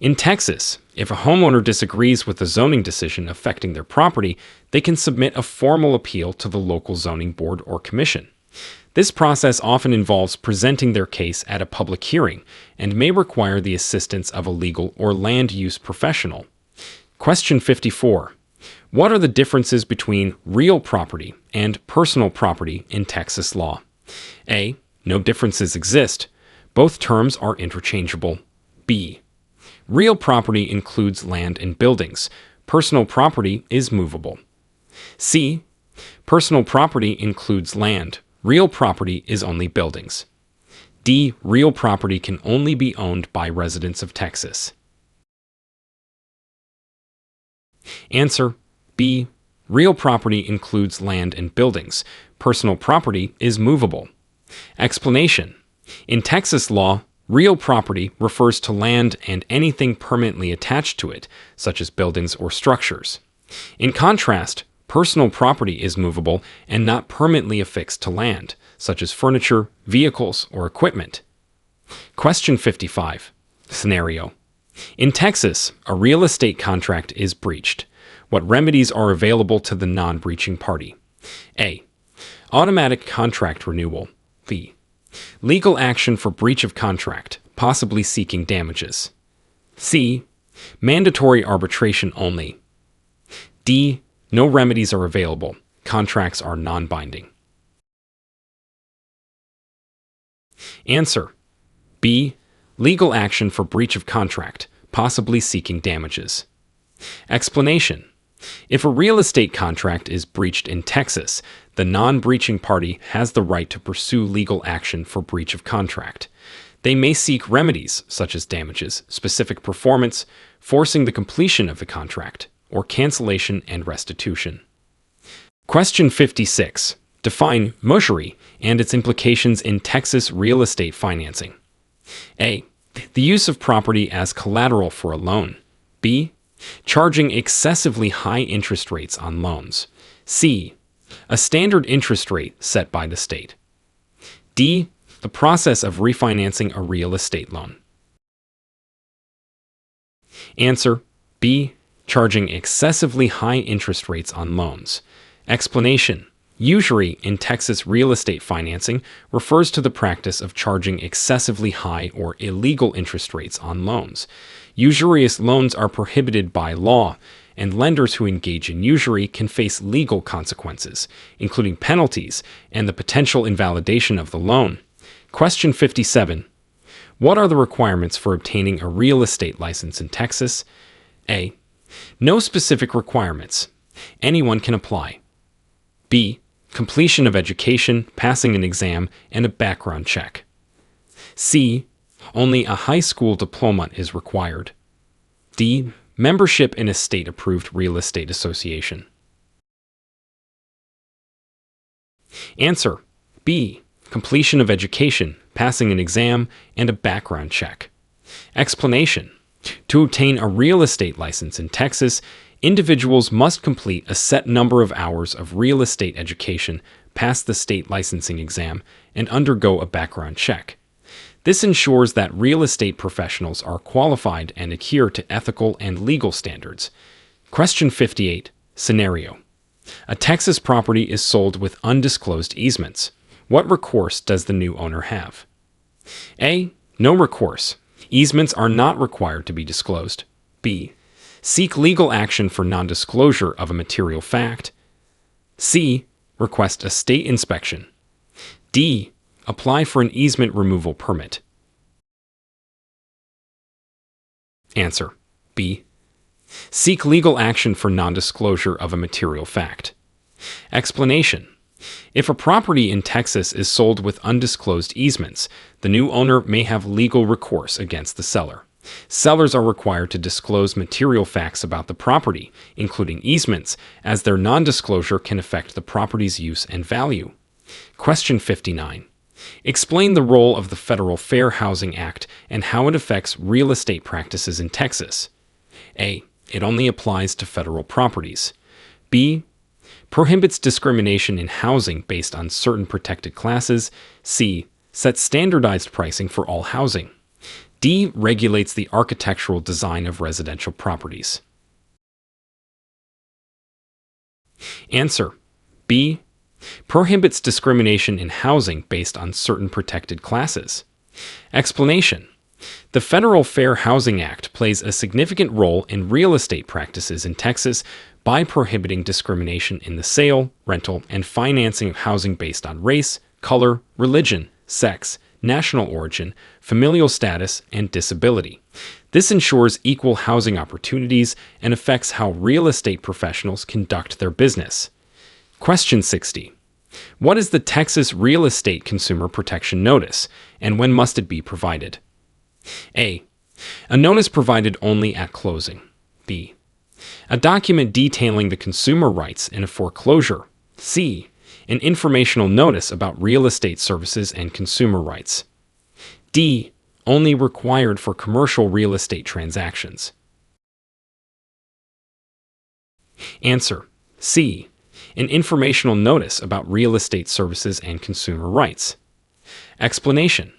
Speaker 1: In Texas, if a homeowner disagrees with a zoning decision affecting their property, they can submit a formal appeal to the local zoning board or commission. This process often involves presenting their case at a public hearing and may require the assistance of a legal or land use professional. Question 54. What are the differences between real property and personal property in Texas law? A. No differences exist. Both terms are interchangeable. B. Real property includes land and buildings. Personal property is movable. C. Personal property includes land. Real property is only buildings. D. Real property can only be owned by residents of Texas. Answer B. Real property includes land and buildings. Personal property is movable. Explanation. In Texas law, real property refers to land and anything permanently attached to it, such as buildings or structures. In contrast, personal property is movable and not permanently affixed to land, such as furniture, vehicles, or equipment. Question 55. Scenario. In Texas, a real estate contract is breached. What remedies are available to the non-breaching party? A. Automatic contract renewal. B. Legal action for breach of contract, possibly seeking damages. C. Mandatory arbitration only. D. No remedies are available. Contracts are non-binding. Answer. B. Legal action for breach of contract, possibly seeking damages. Explanation. If a real estate contract is breached in Texas, the non-breaching party has the right to pursue legal action for breach of contract. They may seek remedies such as damages, specific performance, forcing the completion of the contract, or cancellation and restitution. Question 56. Define usury and its implications in Texas real estate financing. A. The use of property as collateral for a loan. B. Charging excessively high interest rates on loans. C. A standard interest rate set by the state. D. The process of refinancing a real estate loan. Answer. B. Charging excessively high interest rates on loans. Explanation. Usury in Texas real estate financing refers to the practice of charging excessively high or illegal interest rates on loans. Usurious loans are prohibited by law, and lenders who engage in usury can face legal consequences, including penalties and the potential invalidation of the loan. Question 57. What are the requirements for obtaining a real estate license in Texas? A. No specific requirements. Anyone can apply. B. Completion of education, passing an exam, and a background check. C. Only a high school diploma is required. D. Membership in a state-approved real estate association. Answer. B. Completion of education, passing an exam, and a background check. Explanation. To obtain a real estate license in Texas, individuals must complete a set number of hours of real estate education, pass the state licensing exam, and undergo a background check. This ensures that real estate professionals are qualified and adhere to ethical and legal standards. Question 58. Scenario. A Texas property is sold with undisclosed easements. What recourse does the new owner have? A. No recourse. Easements are not required to be disclosed. B. Seek legal action for non-disclosure of a material fact. C. Request a state inspection. D. Apply for an easement removal permit. Answer. B. Seek legal action for non-disclosure of a material fact. Explanation. If a property in Texas is sold with undisclosed easements, the new owner may have legal recourse against the seller. Sellers are required to disclose material facts about the property, including easements, as their non-disclosure can affect the property's use and value. Question 59. Explain the role of the Federal Fair Housing Act and how it affects real estate practices in Texas. A. It only applies to federal properties. B. Prohibits discrimination in housing based on certain protected classes. C. Sets standardized pricing for all housing. D. Regulates the architectural design of residential properties. Answer: B. Prohibits discrimination in housing based on certain protected classes. Explanation: the Federal Fair Housing Act plays a significant role in real estate practices in Texas by prohibiting discrimination in the sale, rental, and financing of housing based on race, color, religion, sex, national origin, familial status, and disability. This ensures equal housing opportunities and affects how real estate professionals conduct their business. Question 60. What is the Texas Real Estate Consumer Protection Notice, and when must it be provided? A. A notice provided only at closing. B. A document detailing the consumer rights in a foreclosure. C. An informational notice about real estate services and consumer rights. D. Only required for commercial real estate transactions. Answer: C. An informational notice about real estate services and consumer rights. Explanation: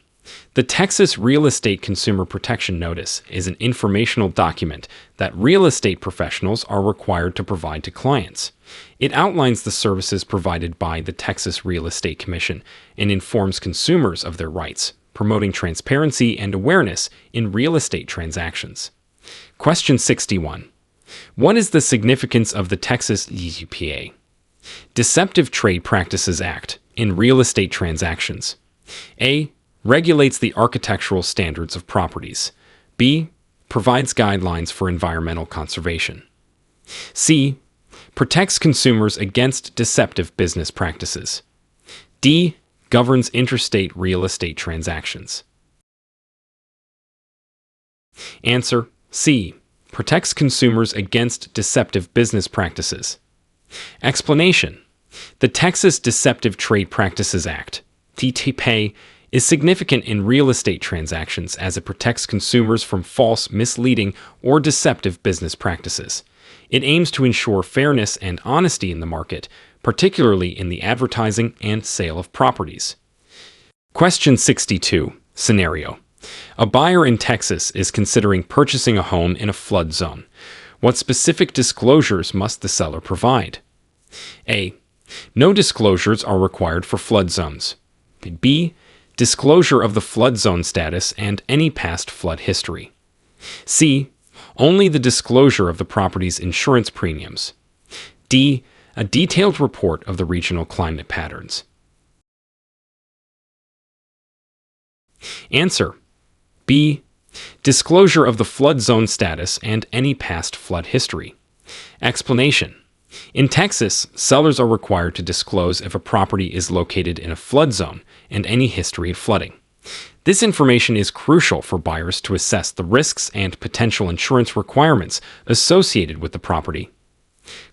Speaker 1: the Texas Real Estate Consumer Protection Notice is an informational document that real estate professionals are required to provide to clients. It outlines the services provided by the Texas Real Estate Commission and informs consumers of their rights, promoting transparency and awareness in real estate transactions. Question 61. What is the significance of the Texas DTPA? Deceptive Trade Practices Act in real estate transactions. A. Regulates the architectural standards of properties. B. Provides guidelines for environmental conservation. C. Protects consumers against deceptive business practices. D. Governs interstate real estate transactions. Answer: C. Protects consumers against deceptive business practices. Explanation: the Texas Deceptive Trade Practices Act, DTPA, is significant in real estate transactions as it protects consumers from false, misleading, or deceptive business practices. It aims to ensure fairness and honesty in the market, particularly in the advertising and sale of properties. Question 62. Scenario: a buyer in Texas is considering purchasing a home in a flood zone. What specific disclosures must the seller provide? A. No disclosures are required for flood zones. B. Disclosure of the flood zone status and any past flood history. C. Only the disclosure of the property's insurance premiums. D. A detailed report of the regional climate patterns. Answer: B. Disclosure of the flood zone status and any past flood history. Explanation: in Texas, sellers are required to disclose if a property is located in a flood zone and any history of flooding. This information is crucial for buyers to assess the risks and potential insurance requirements associated with the property.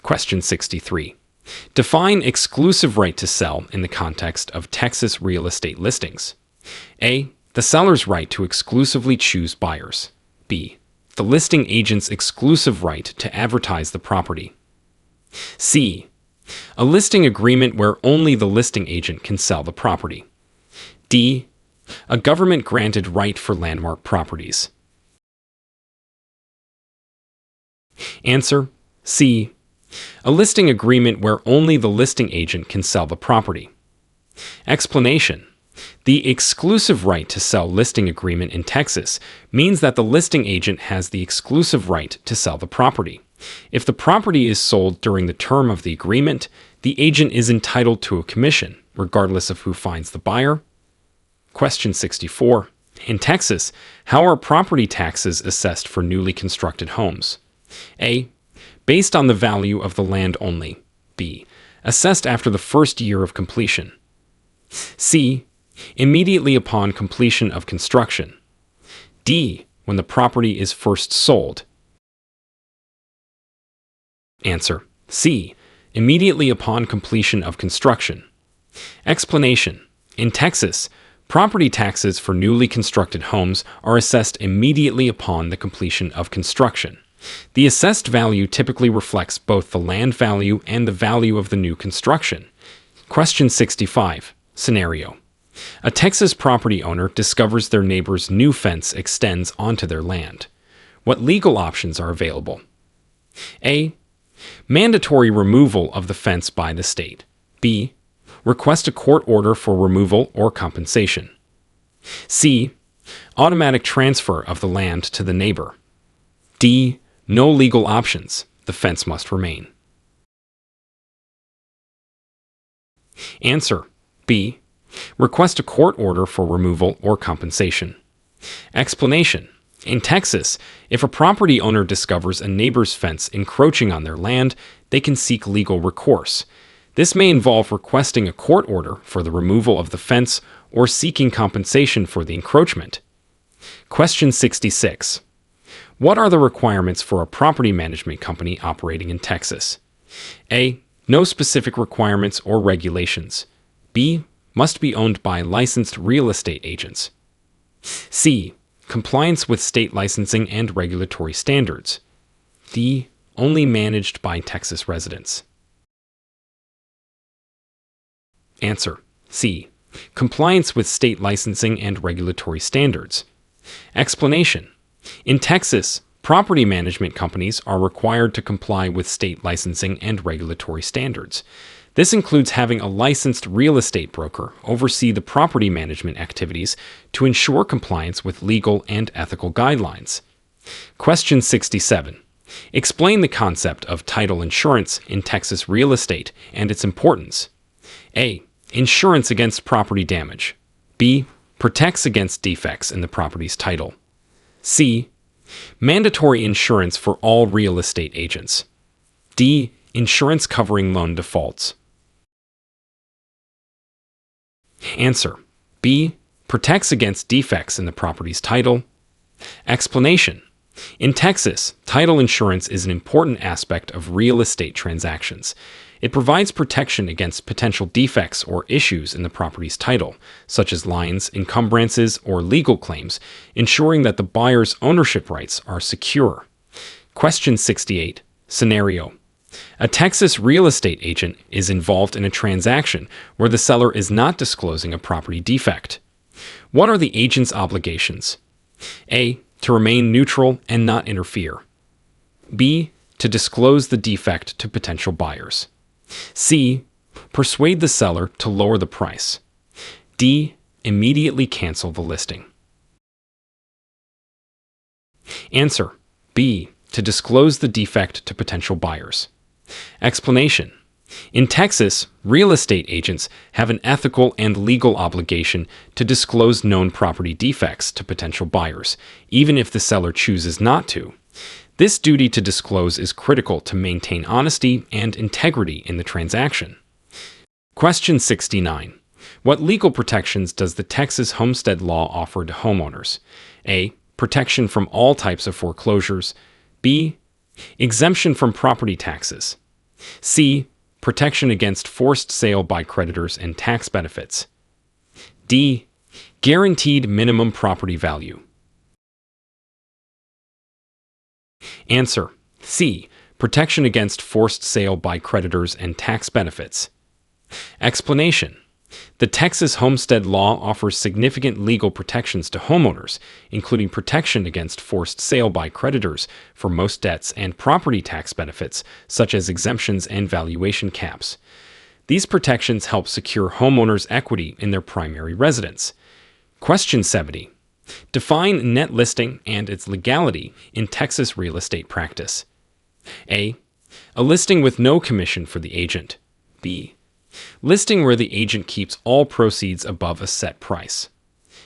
Speaker 1: Question 63. Define exclusive right to sell in the context of Texas real estate listings. A. The seller's right to exclusively choose buyers. B. The listing agent's exclusive right to advertise the property. C. A listing agreement where only the listing agent can sell the property. D. A government-granted right for landmark properties. Answer: C. A listing agreement where only the listing agent can sell the property. Explanation: the exclusive right to sell listing agreement in Texas means that the listing agent has the exclusive right to sell the property. If the property is sold during the term of the agreement, the agent is entitled to a commission, regardless of who finds the buyer. Question 64. In Texas, how are property taxes assessed for newly constructed homes? A. Based on the value of the land only. B. Assessed after the first year of completion. C. Immediately upon completion of construction. D. When the property is first sold. Answer: C. Immediately upon completion of construction. Explanation: in Texas, property taxes for newly constructed homes are assessed immediately upon the completion of construction. The assessed value typically reflects both the land value and the value of the new construction. Question 65. Scenario. A Texas property owner discovers their neighbor's new fence extends onto their land. What legal options are available? A. Mandatory removal of the fence by the state. B. Request a court order for removal or compensation. C. Automatic transfer of the land to the neighbor. D. No legal options. The fence must remain. Answer. B. Request a court order for removal or compensation. Explanation. In Texas, if a property owner discovers a neighbor's fence encroaching on their land, they can seek legal recourse. This may involve requesting a court order for the removal of the fence or seeking compensation for the encroachment. Question 66. What are the requirements for a property management company operating in Texas? A. No specific requirements or regulations. B. Must be owned by licensed real estate agents. C. Compliance with state licensing and regulatory standards. D. Only managed by Texas residents. Answer. C. Compliance with state licensing and regulatory standards. Explanation. In Texas, property management companies are required to comply with state licensing and regulatory standards. This includes having a licensed real estate broker oversee the property management activities to ensure compliance with legal and ethical guidelines. Question 67. Explain the concept of title insurance in Texas real estate and its importance. A. Insurance against property damage. B. Protects against defects in the property's title. C. Mandatory insurance for all real estate agents. D. Insurance covering loan defaults. Answer. B. Protects against defects in the property's title. Explanation. In Texas, title insurance is an important aspect of real estate transactions. It provides protection against potential defects or issues in the property's title, such as lines, encumbrances, or legal claims, ensuring that the buyer's ownership rights are secure. Question 68. Scenario. A Texas real estate agent is involved in a transaction where the seller is not disclosing a property defect. What are the agent's obligations? A. To remain neutral and not interfere. B. To disclose the defect to potential buyers. C. Persuade the seller to lower the price. D. Immediately cancel the listing. Answer. B. To disclose the defect to potential buyers. Explanation. In Texas, real estate agents have an ethical and legal obligation to disclose known property defects to potential buyers, even if the seller chooses not to. This duty to disclose is critical to maintain honesty and integrity in the transaction. Question 69. What legal protections does the Texas homestead law offer to homeowners? A. Protection from all types of foreclosures. B. Exemption from property taxes. C. Protection against forced sale by creditors and tax benefits. D. Guaranteed minimum property value. Answer. C. Protection against forced sale by creditors and tax benefits. Explanation. The Texas homestead law offers significant legal protections to homeowners, including protection against forced sale by creditors for most debts and property tax benefits, such as exemptions and valuation caps. These protections help secure homeowners' equity in their primary residence. Question 70. Define net listing and its legality in Texas real estate practice. A. A listing with no commission for the agent. B. Listing where the agent keeps all proceeds above a set price.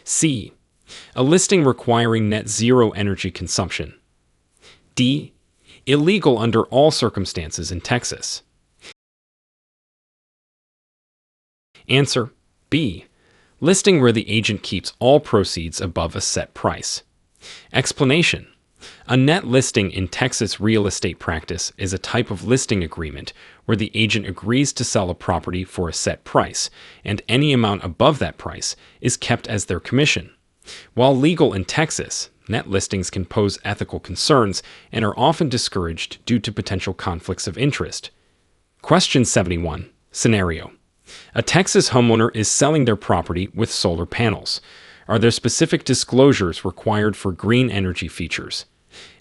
Speaker 1: C. A listing requiring net zero energy consumption. D. Illegal under all circumstances in Texas. Answer. B. Listing where the agent keeps all proceeds above a set price. Explanation. A net listing in Texas real estate practice is a type of listing agreement where the agent agrees to sell a property for a set price, and any amount above that price is kept as their commission. While legal in Texas, net listings can pose ethical concerns and are often discouraged due to potential conflicts of interest. Question 71. Scenario. A Texas homeowner is selling their property with solar panels. Are there specific disclosures required for green energy features?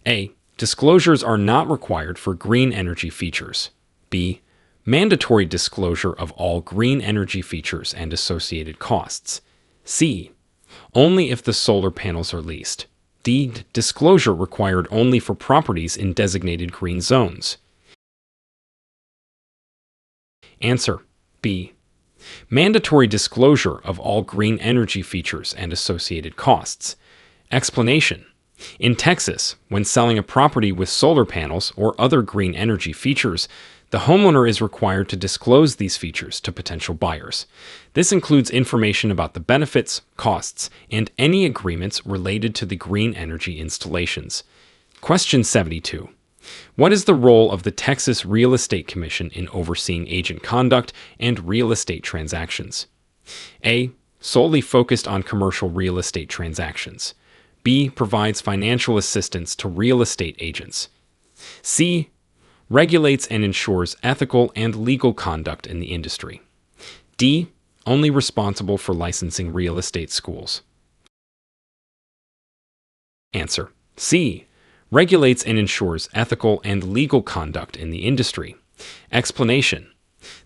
Speaker 1: A. Disclosures are not required for green energy features. B. Mandatory disclosure of all green energy features and associated costs. C. Only if the solar panels are leased. D. Disclosure required only for properties in designated green zones. Answer. B. Mandatory disclosure of all green energy features and associated costs. Explanation. In Texas, when selling a property with solar panels or other green energy features, the homeowner is required to disclose these features to potential buyers. This includes information about the benefits, costs, and any agreements related to the green energy installations. Question 72. What is the role of the Texas Real Estate Commission in overseeing agent conduct and real estate transactions? A. Solely focused on commercial real estate transactions. B. Provides financial assistance to real estate agents. C. Regulates and ensures ethical and legal conduct in the industry. D. Only responsible for licensing real estate schools. Answer. C. Regulates and ensures ethical and legal conduct in the industry. Explanation.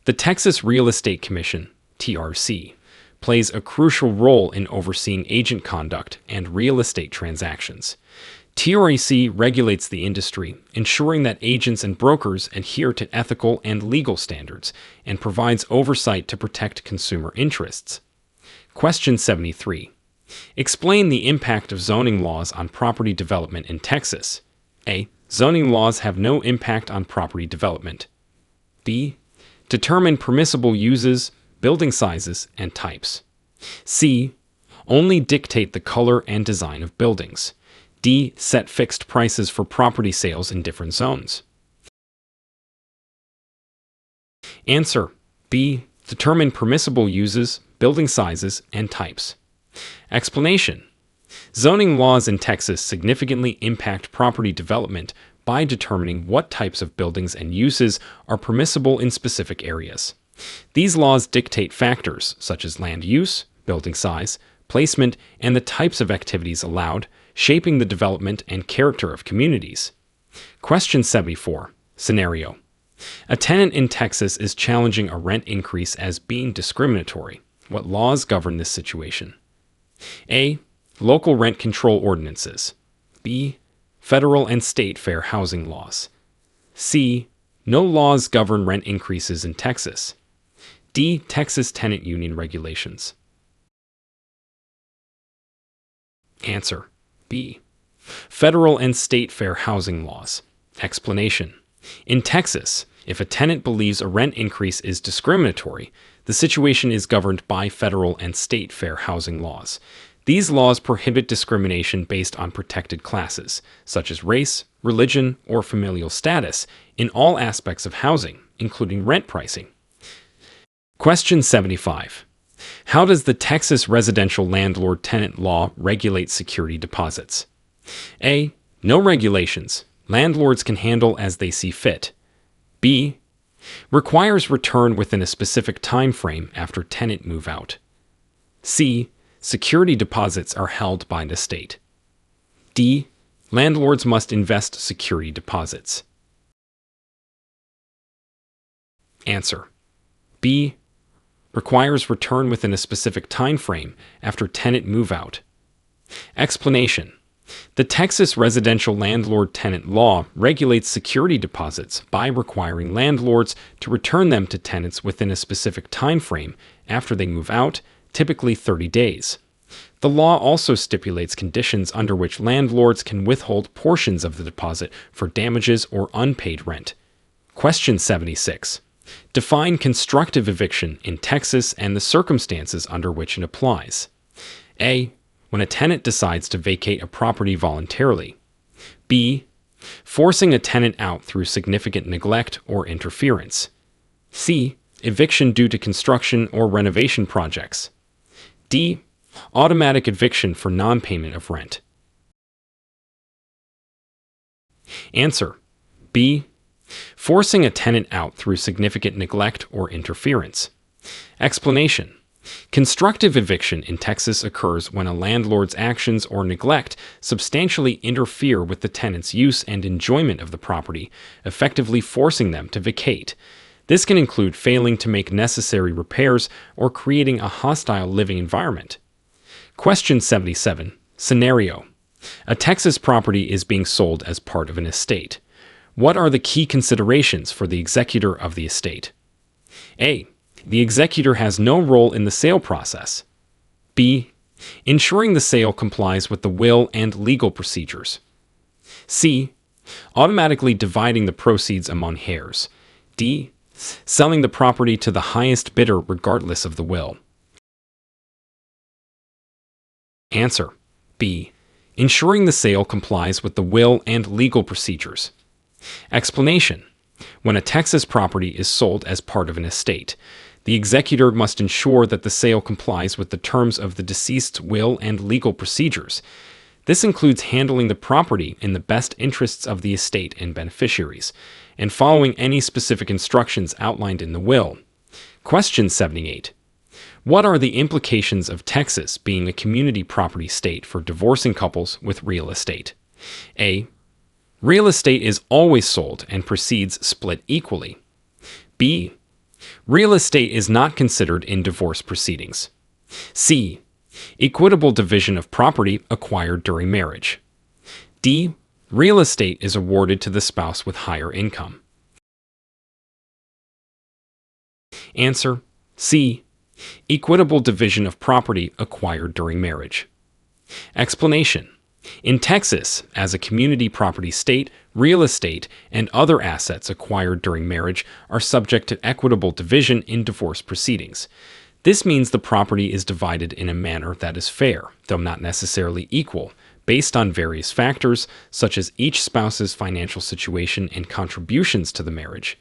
Speaker 1: The Texas Real Estate Commission, TRC, plays a crucial role in overseeing agent conduct and real estate transactions. TRC regulates the industry, ensuring that agents and brokers adhere to ethical and legal standards, and provides oversight to protect consumer interests. Question 73. Explain the impact of zoning laws on property development in Texas. A. Zoning laws have no impact on property development. B. Determine permissible uses, building sizes, and types. C. Only dictate the color and design of buildings. D. Set fixed prices for property sales in different zones. Answer. B. Determine permissible uses, building sizes, and types. Explanation. Zoning laws in Texas significantly impact property development by determining what types of buildings and uses are permissible in specific areas. These laws dictate factors such as land use, building size, placement, and the types of activities allowed, shaping the development and character of communities. Question 74. Scenario. A tenant in Texas is challenging a rent increase as being discriminatory. What laws govern this situation? A. Local rent control ordinances. B. Federal and state fair housing laws. C. No laws govern rent increases in Texas. D. Texas tenant union regulations. Answer. B. Federal and state fair housing laws. Explanation. In Texas, if a tenant believes a rent increase is discriminatory, the situation is governed by federal and state fair housing laws. These laws prohibit discrimination based on protected classes, such as race, religion, or familial status, in all aspects of housing, including rent pricing. Question 75. How does the Texas residential landlord-tenant law regulate security deposits? A. No regulations. Landlords can handle as they see fit. B. Requires return within a specific time frame after tenant move out. C. Security deposits are held by the state. D. Landlords must invest security deposits. Answer. B. Requires return within a specific time frame after tenant move out. Explanation. The Texas residential landlord-tenant law regulates security deposits by requiring landlords to return them to tenants within a specific time frame after they move out, typically 30 days. The law also stipulates conditions under which landlords can withhold portions of the deposit for damages or unpaid rent. Question 76. Define constructive eviction in Texas and the circumstances under which it applies. A. When a tenant decides to vacate a property voluntarily. B. Forcing a tenant out through significant neglect or interference. C. Eviction due to construction or renovation projects. D. Automatic eviction for non-payment of rent. Answer: B. Forcing a tenant out through significant neglect or interference. Explanation: constructive eviction in Texas occurs when a landlord's actions or neglect substantially interfere with the tenant's use and enjoyment of the property, effectively forcing them to vacate. This can include failing to make necessary repairs or creating a hostile living environment. Question 77. Scenario: a Texas property is being sold as part of an estate. What are the key considerations for the executor of the estate? A. The executor has no role in the sale process. B. Ensuring the sale complies with the will and legal procedures. C. Automatically dividing the proceeds among heirs. D. Selling the property to the highest bidder regardless of the will. Answer: B. Ensuring the sale complies with the will and legal procedures. Explanation: when a Texas property is sold as part of an estate, the executor must ensure that the sale complies with the terms of the deceased's will and legal procedures. This includes handling the property in the best interests of the estate and beneficiaries, and following any specific instructions outlined in the will. Question 78. What are the implications of Texas being a community property state for divorcing couples with real estate? A. Real estate is always sold and proceeds split equally. B. Real estate is not considered in divorce proceedings. C. Equitable division of property acquired during marriage. D. Real estate is awarded to the spouse with higher income. Answer: C. Equitable division of property acquired during marriage. Explanation: in Texas, as a community property state, real estate and other assets acquired during marriage are subject to equitable division in divorce proceedings. This means the property is divided in a manner that is fair, though not necessarily equal, based on various factors such as each spouse's financial situation and contributions to the marriage.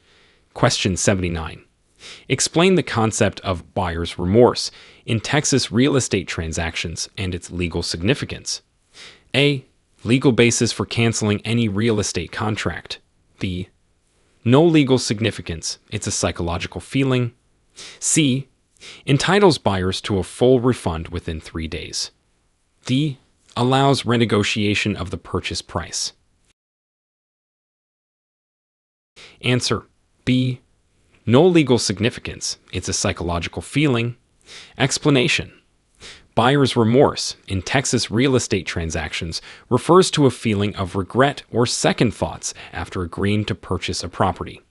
Speaker 1: Question 79. Explain the concept of buyer's remorse in Texas real estate transactions and its legal significance. A. Legal basis for canceling any real estate contract. B. No legal significance. It's a psychological feeling. C. Entitles buyers to a full refund within 3 days. D. Allows renegotiation of the purchase price. Answer: B. No legal significance. It's a psychological feeling. Explanation: buyer's remorse in Texas real estate transactions refers to a feeling of regret or second thoughts after agreeing to purchase a property.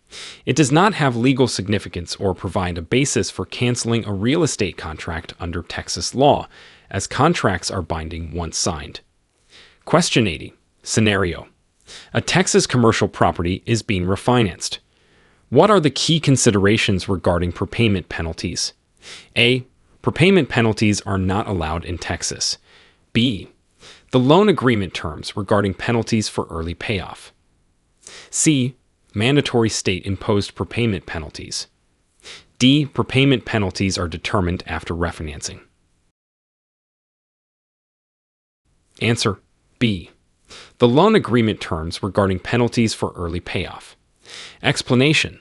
Speaker 1: It does not have legal significance or provide a basis for canceling a real estate contract under Texas law, as contracts are binding once signed. Question 80. Scenario: a Texas commercial property is being refinanced. What are the key considerations regarding prepayment penalties? A. Prepayment penalties are not allowed in Texas. B. The loan agreement terms regarding penalties for early payoff. C. Mandatory state-imposed prepayment penalties. D. Prepayment penalties are determined after refinancing. Answer: B. The loan agreement terms regarding penalties for early payoff. Explanation: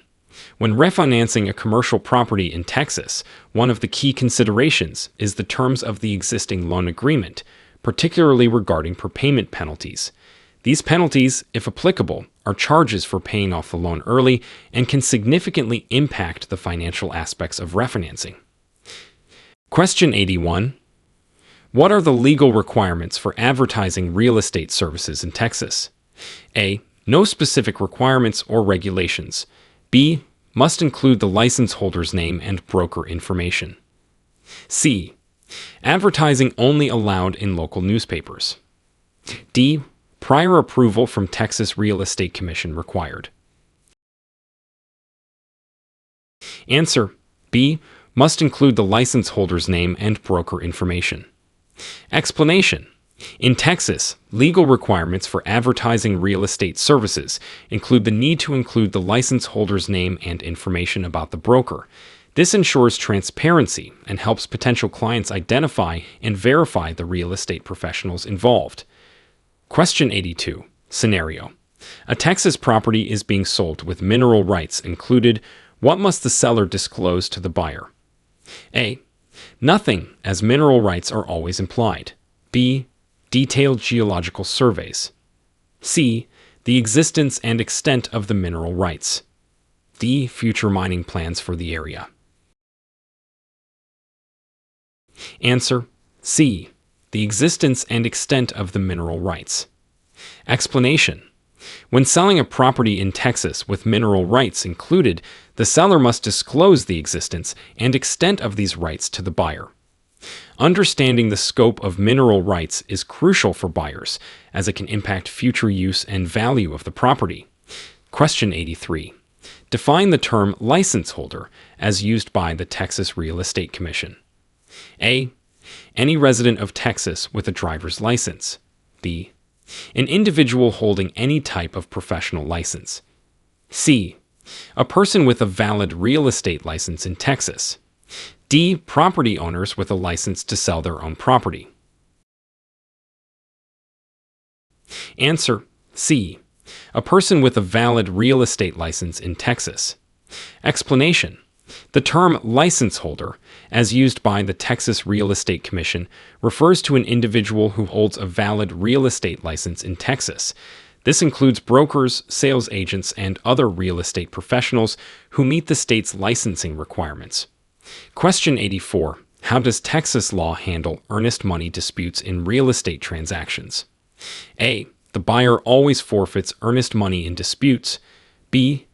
Speaker 1: when refinancing a commercial property in Texas, one of the key considerations is the terms of the existing loan agreement, particularly regarding prepayment penalties. These penalties, if applicable, are charges for paying off the loan early and can significantly impact the financial aspects of refinancing. Question 81. What are the legal requirements for advertising real estate services in Texas? A. No specific requirements or regulations. B. Must include the license holder's name and broker information. C. Advertising only allowed in local newspapers. D. Prior approval from Texas Real Estate Commission required. Answer: B. Must include the license holder's name and broker information. Explanation: in Texas, legal requirements for advertising real estate services include the need to include the license holder's name and information about the broker. This ensures transparency and helps potential clients identify and verify the real estate professionals involved. Question 82. Scenario: A Texas property is being sold with mineral rights included. What must the seller disclose to the buyer? A. Nothing, as mineral rights are always implied. B. Detailed geological surveys. C. The existence and extent of the mineral rights. D. Future mining plans for the area. Answer: C. The existence and extent of the mineral rights. Explanation: when selling a property in Texas with mineral rights included, the seller must disclose the existence and extent of these rights to the buyer. Understanding the scope of mineral rights is crucial for buyers, as it can impact future use and value of the property. Question 83. Define the term license holder as used by the Texas Real Estate Commission. A. Any resident of Texas with a driver's license. B. An individual holding any type of professional license. C. A person with a valid real estate license in Texas. D. Property owners with a license to sell their own property. Answer: C. A person with a valid real estate license in Texas. Explanation: the term license holder, as used by the Texas Real Estate Commission, refers to an individual who holds a valid real estate license in Texas. This includes brokers, sales agents, and other real estate professionals who meet the state's licensing requirements. Question 84. How does Texas law handle earnest money disputes in real estate transactions? A. The buyer always forfeits earnest money in disputes. B.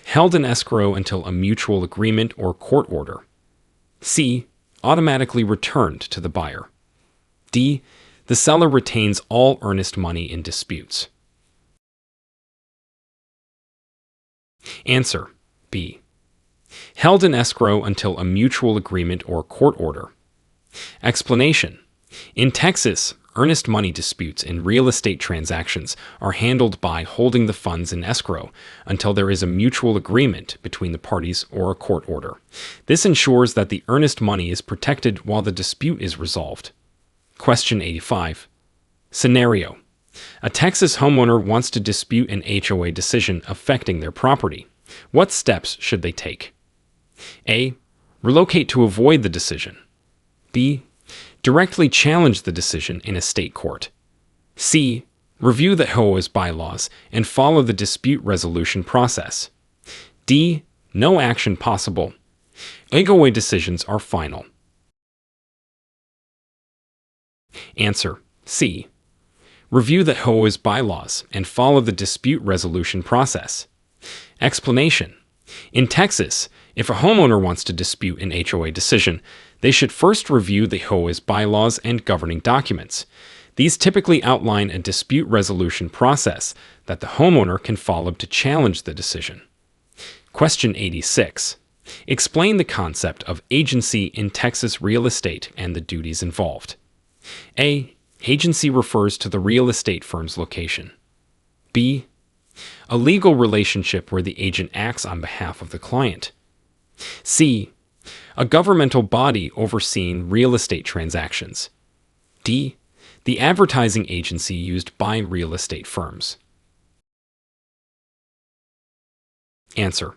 Speaker 1: Held in escrow until a mutual agreement or court order. C. Automatically returned to the buyer. D. The seller retains all earnest money in disputes. Answer: B. Held in escrow until a mutual agreement or court order. Explanation: in Texas, earnest money disputes in real estate transactions are handled by holding the funds in escrow until there is a mutual agreement between the parties or a court order. This ensures that the earnest money is protected while the dispute is resolved. Question 85. Scenario: a Texas homeowner wants to dispute an HOA decision affecting their property. What steps should they take? A. Relocate to avoid the decision. B. Directly challenge the decision in a state court. C. Review the HOA's bylaws and follow the dispute resolution process. D. No action possible. HOA decisions are final. Answer: C. Review the HOA's bylaws and follow the dispute resolution process. Explanation: in Texas, if a homeowner wants to dispute an HOA decision, they should first review the HOA's bylaws and governing documents. These typically outline a dispute resolution process that the homeowner can follow to challenge the decision. Question 86. Explain the concept of agency in Texas real estate and the duties involved. A. Agency refers to the real estate firm's location. B. A legal relationship where the agent acts on behalf of the client. C. A governmental body overseeing real estate transactions. D. The advertising agency used by real estate firms. Answer: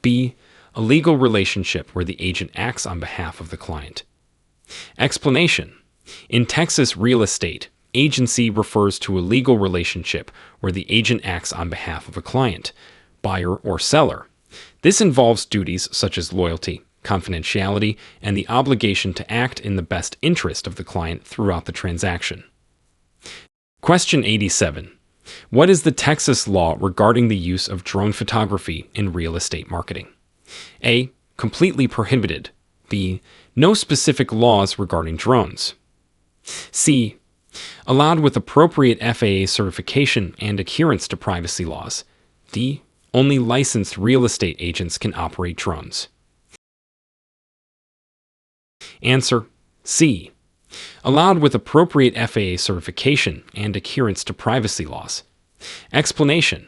Speaker 1: B. A legal relationship where the agent acts on behalf of the client. Explanation: in Texas real estate, agency refers to a legal relationship where the agent acts on behalf of a client, buyer, or seller. This involves duties such as loyalty, confidentiality, and the obligation to act in the best interest of the client throughout the transaction. Question 87. What is the Texas law regarding the use of drone photography in real estate marketing? A. Completely prohibited. B. No specific laws regarding drones. C. Allowed with appropriate FAA certification and adherence to privacy laws. D. Only licensed real estate agents can operate drones. Answer: C. Allowed with appropriate FAA certification and adherence to privacy laws. Explanation: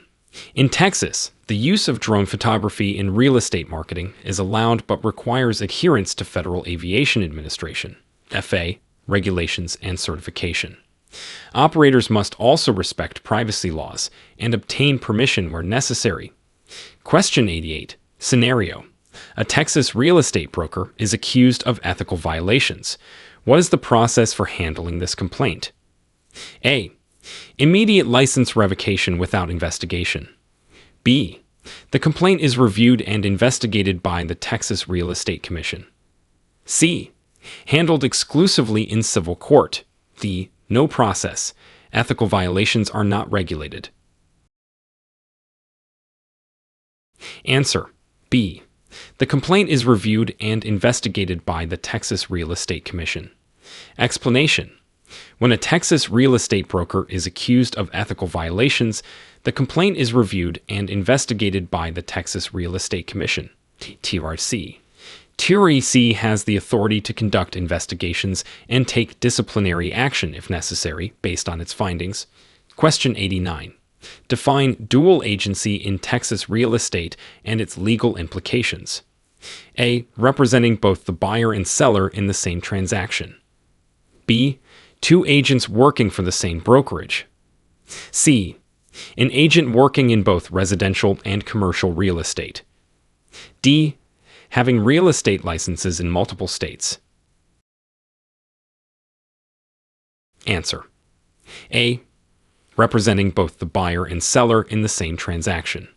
Speaker 1: in Texas, the use of drone photography in real estate marketing is allowed but requires adherence to Federal Aviation Administration (FAA) regulations and certification. Operators must also respect privacy laws and obtain permission where necessary. Question 88. Scenario. A Texas real estate broker is accused of ethical violations. What is the process for handling this complaint? A. Immediate license revocation without investigation. B. The complaint is reviewed and investigated by the Texas Real Estate Commission. C. Handled exclusively in civil court. D. No process. Ethical violations are not regulated. Answer. B. The complaint is reviewed and investigated by the Texas Real Estate Commission. Explanation. When a Texas real estate broker is accused of ethical violations, the complaint is reviewed and investigated by the Texas Real Estate Commission, TRC. TRC has the authority to conduct investigations and take disciplinary action if necessary based on its findings. Question 89. Define dual agency in Texas real estate and its legal implications. A. Representing both the buyer and seller in the same transaction. B. Two agents working for the same brokerage. C. An agent working in both residential and commercial real estate. D. Having real estate licenses in multiple states. Answer. A. Representing both the buyer and seller in the same transaction.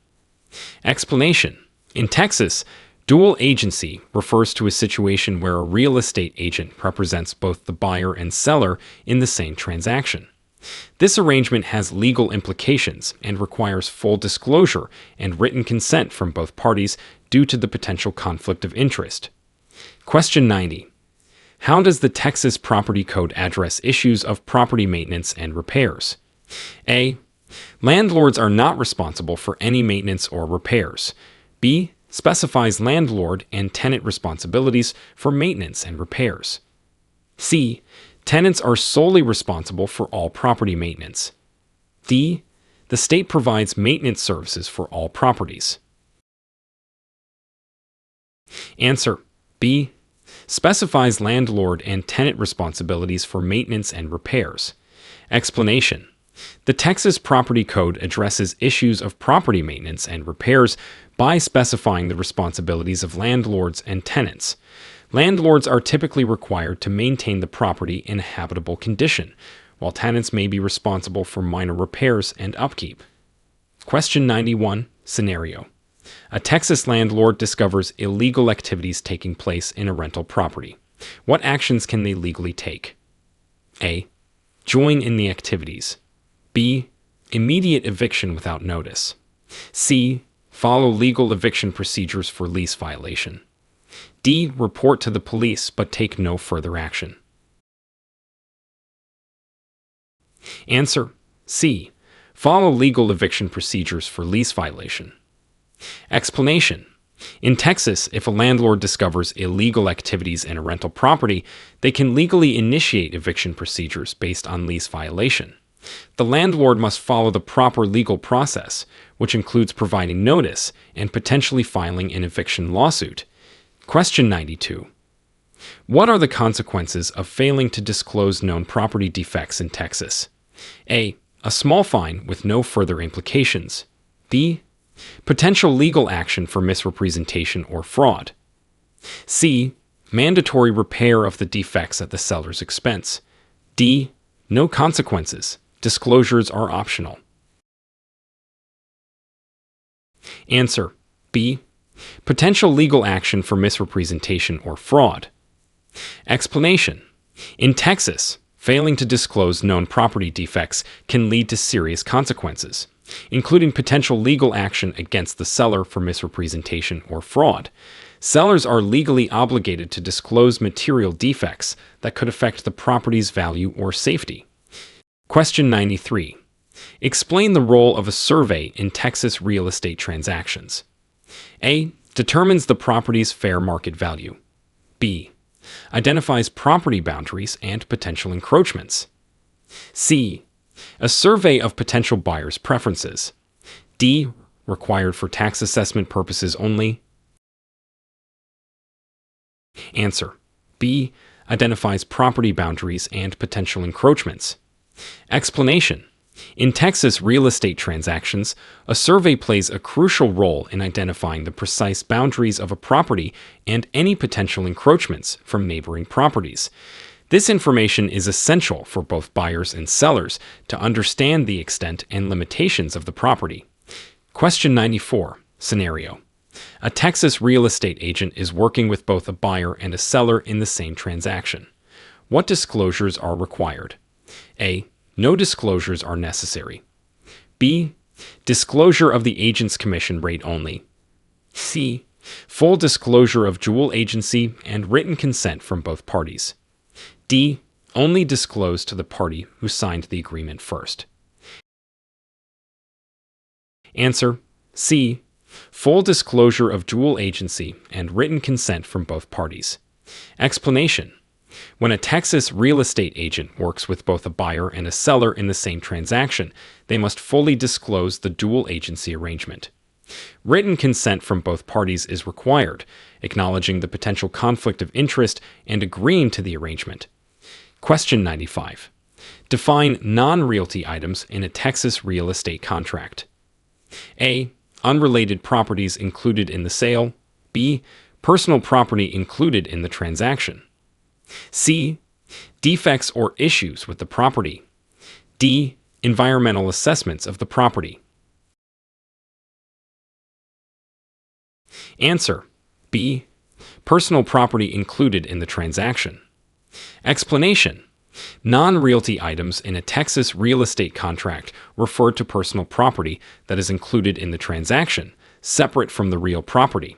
Speaker 1: Explanation. In Texas, dual agency refers to a situation where a real estate agent represents both the buyer and seller in the same transaction. This arrangement has legal implications and requires full disclosure and written consent from both parties due to the potential conflict of interest. Question 90. How does the Texas Property Code address issues of property maintenance and repairs? A. Landlords are not responsible for any maintenance or repairs. B. Specifies landlord and tenant responsibilities for maintenance and repairs. C. Tenants are solely responsible for all property maintenance. D. The state provides maintenance services for all properties. Answer. B. Specifies landlord and tenant responsibilities for maintenance and repairs. Explanation. The Texas Property Code addresses issues of property maintenance and repairs by specifying the responsibilities of landlords and tenants. Landlords are typically required to maintain the property in habitable condition, while tenants may be responsible for minor repairs and upkeep. Question 91. Scenario. A Texas landlord discovers illegal activities taking place in a rental property. What actions can they legally take? A. Join in the activities. B. Immediate eviction without notice. C. Follow legal eviction procedures for lease violation. D. Report to the police but take no further action. Answer. C. Follow legal eviction procedures for lease violation. Explanation. In Texas, if a landlord discovers illegal activities in a rental property, they can legally initiate eviction procedures based on lease violation. The landlord must follow the proper legal process, which includes providing notice and potentially filing an eviction lawsuit. Question 92. What are the consequences of failing to disclose known property defects in Texas? A. A small fine with no further implications. B. Potential legal action for misrepresentation or fraud. C. Mandatory repair of the defects at the seller's expense. D. No consequences. Disclosures are optional. Answer. B. Potential legal action for misrepresentation or fraud. Explanation. In Texas, failing to disclose known property defects can lead to serious consequences, including potential legal action against the seller for misrepresentation or fraud. Sellers are legally obligated to disclose material defects that could affect the property's value or safety. Question 93. Explain the role of a survey in Texas real estate transactions. A. Determines the property's fair market value. B. Identifies property boundaries and potential encroachments. C. A survey of potential buyers' preferences. D. Required for tax assessment purposes only. Answer. B. Identifies property boundaries and potential encroachments. Explanation. In Texas real estate transactions, a survey plays a crucial role in identifying the precise boundaries of a property and any potential encroachments from neighboring properties. This information is essential for both buyers and sellers to understand the extent and limitations of the property. Question 94. Scenario. A Texas real estate agent is working with both a buyer and a seller in the same transaction. What disclosures are required? A. No disclosures are necessary. B. Disclosure of the agent's commission rate only. C. Full disclosure of dual agency and written consent from both parties. D. Only disclose to the party who signed the agreement first. Answer. C. Full disclosure of dual agency and written consent from both parties. Explanation. When a Texas real estate agent works with both a buyer and a seller in the same transaction, they must fully disclose the dual agency arrangement. Written consent from both parties is required, acknowledging the potential conflict of interest and agreeing to the arrangement. Question 95. Define non-realty items in a Texas real estate contract. A. Unrelated properties included in the sale. B. Personal property included in the transaction. C. Defects or issues with the property. D. Environmental assessments of the property. Answer. B. Personal property included in the transaction. Explanation. Non-realty items in a Texas real estate contract refer to personal property that is included in the transaction, separate from the real property.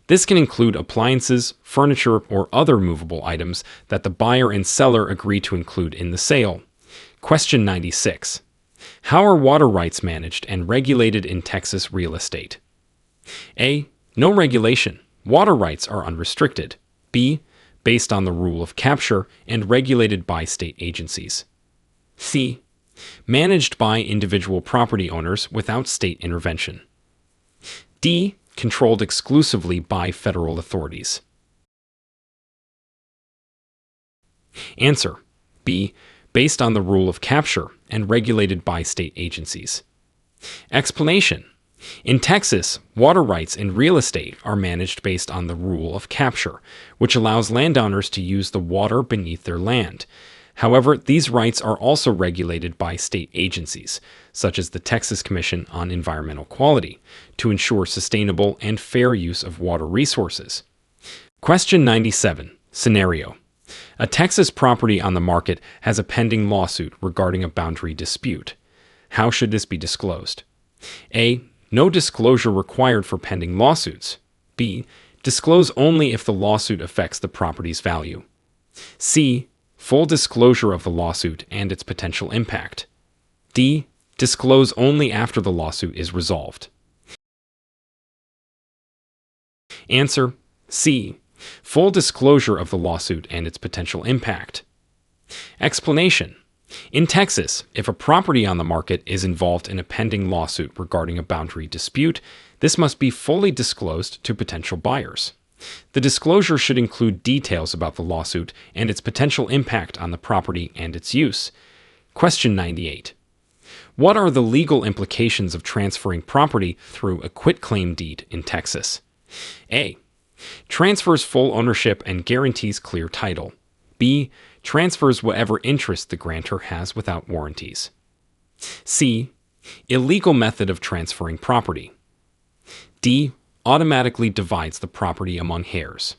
Speaker 1: This can include appliances, furniture, or other movable items that the buyer and seller agree to include in the sale. Question 96. How are water rights managed and regulated in Texas real estate? A. No regulation. Water rights are unrestricted. B. Based on the rule of capture and regulated by state agencies. C. Managed by individual property owners without state intervention. D. Controlled exclusively by federal authorities. Answer. B. Based on the rule of capture and regulated by state agencies. Explanation. In Texas, water rights in real estate are managed based on the rule of capture, which allows landowners to use the water beneath their land. However, these rights are also regulated by state agencies, such as the Texas Commission on Environmental Quality, to ensure sustainable and fair use of water resources. Question 97. Scenario. A Texas property on the market has a pending lawsuit regarding a boundary dispute. How should this be disclosed? A. No disclosure required for pending lawsuits. B. Disclose only if the lawsuit affects the property's value. C. Full disclosure of the lawsuit and its potential impact. D. Disclose only after the lawsuit is resolved. Answer. C. Full disclosure of the lawsuit and its potential impact. Explanation. In Texas, if a property on the market is involved in a pending lawsuit regarding a boundary dispute, this must be fully disclosed to potential buyers. The disclosure should include details about the lawsuit and its potential impact on the property and its use. Question 98. What are the legal implications of transferring property through a quitclaim deed in Texas? A. Transfers full ownership and guarantees clear title. B. Transfers whatever interest the grantor has without warranties. C. Illegal method of transferring property. D. Automatically divides the property among heirs.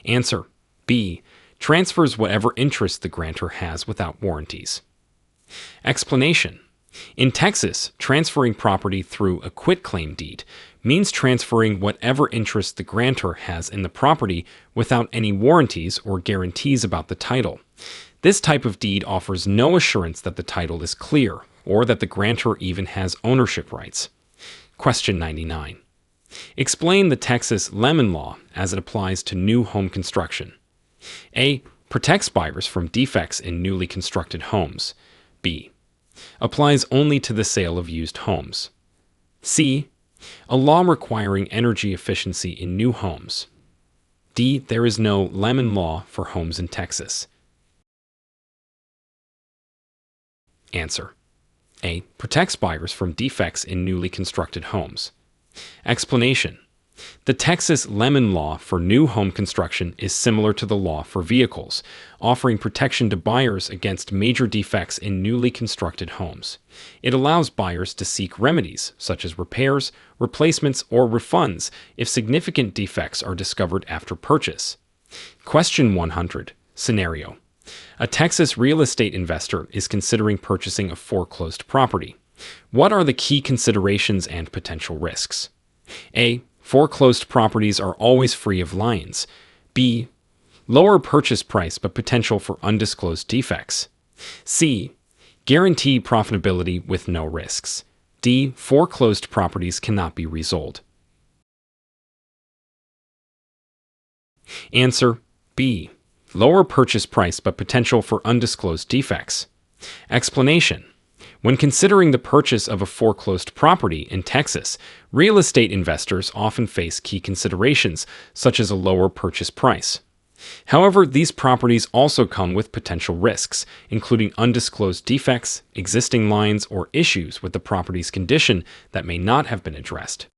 Speaker 1: Answer. B. Transfers whatever interest the grantor has without warranties. Explanation. In Texas, transferring property through a quitclaim deed means transferring whatever interest the grantor has in the property without any warranties or guarantees about the title. This type of deed offers no assurance that the title is clear or that the grantor even has ownership rights. Question 99. Explain the Texas Lemon Law as it applies to new home construction. A. Protects buyers from defects in newly constructed homes. B. Applies only to the sale of used homes. C. A law requiring energy efficiency in new homes. D. There is no Lemon Law for homes in Texas. Answer: A. Protects buyers from defects in newly constructed homes. Explanation: the Texas Lemon Law for new home construction is similar to the law for vehicles, offering protection to buyers against major defects in newly constructed homes. It allows buyers to seek remedies, such as repairs, replacements, or refunds if significant defects are discovered after purchase. Question 100. Scenario: a Texas real estate investor is considering purchasing a foreclosed property. What are the key considerations and potential risks? A. Foreclosed properties are always free of liens. B. Lower purchase price but potential for undisclosed defects. C. Guaranteed profitability with no risks. D. Foreclosed properties cannot be resold. Answer: B. Lower purchase price but potential for undisclosed defects. Explanation: when considering the purchase of a foreclosed property in Texas, real estate investors often face key considerations, such as a lower purchase price. However, these properties also come with potential risks, including undisclosed defects, existing lines, or issues with the property's condition that may not have been addressed.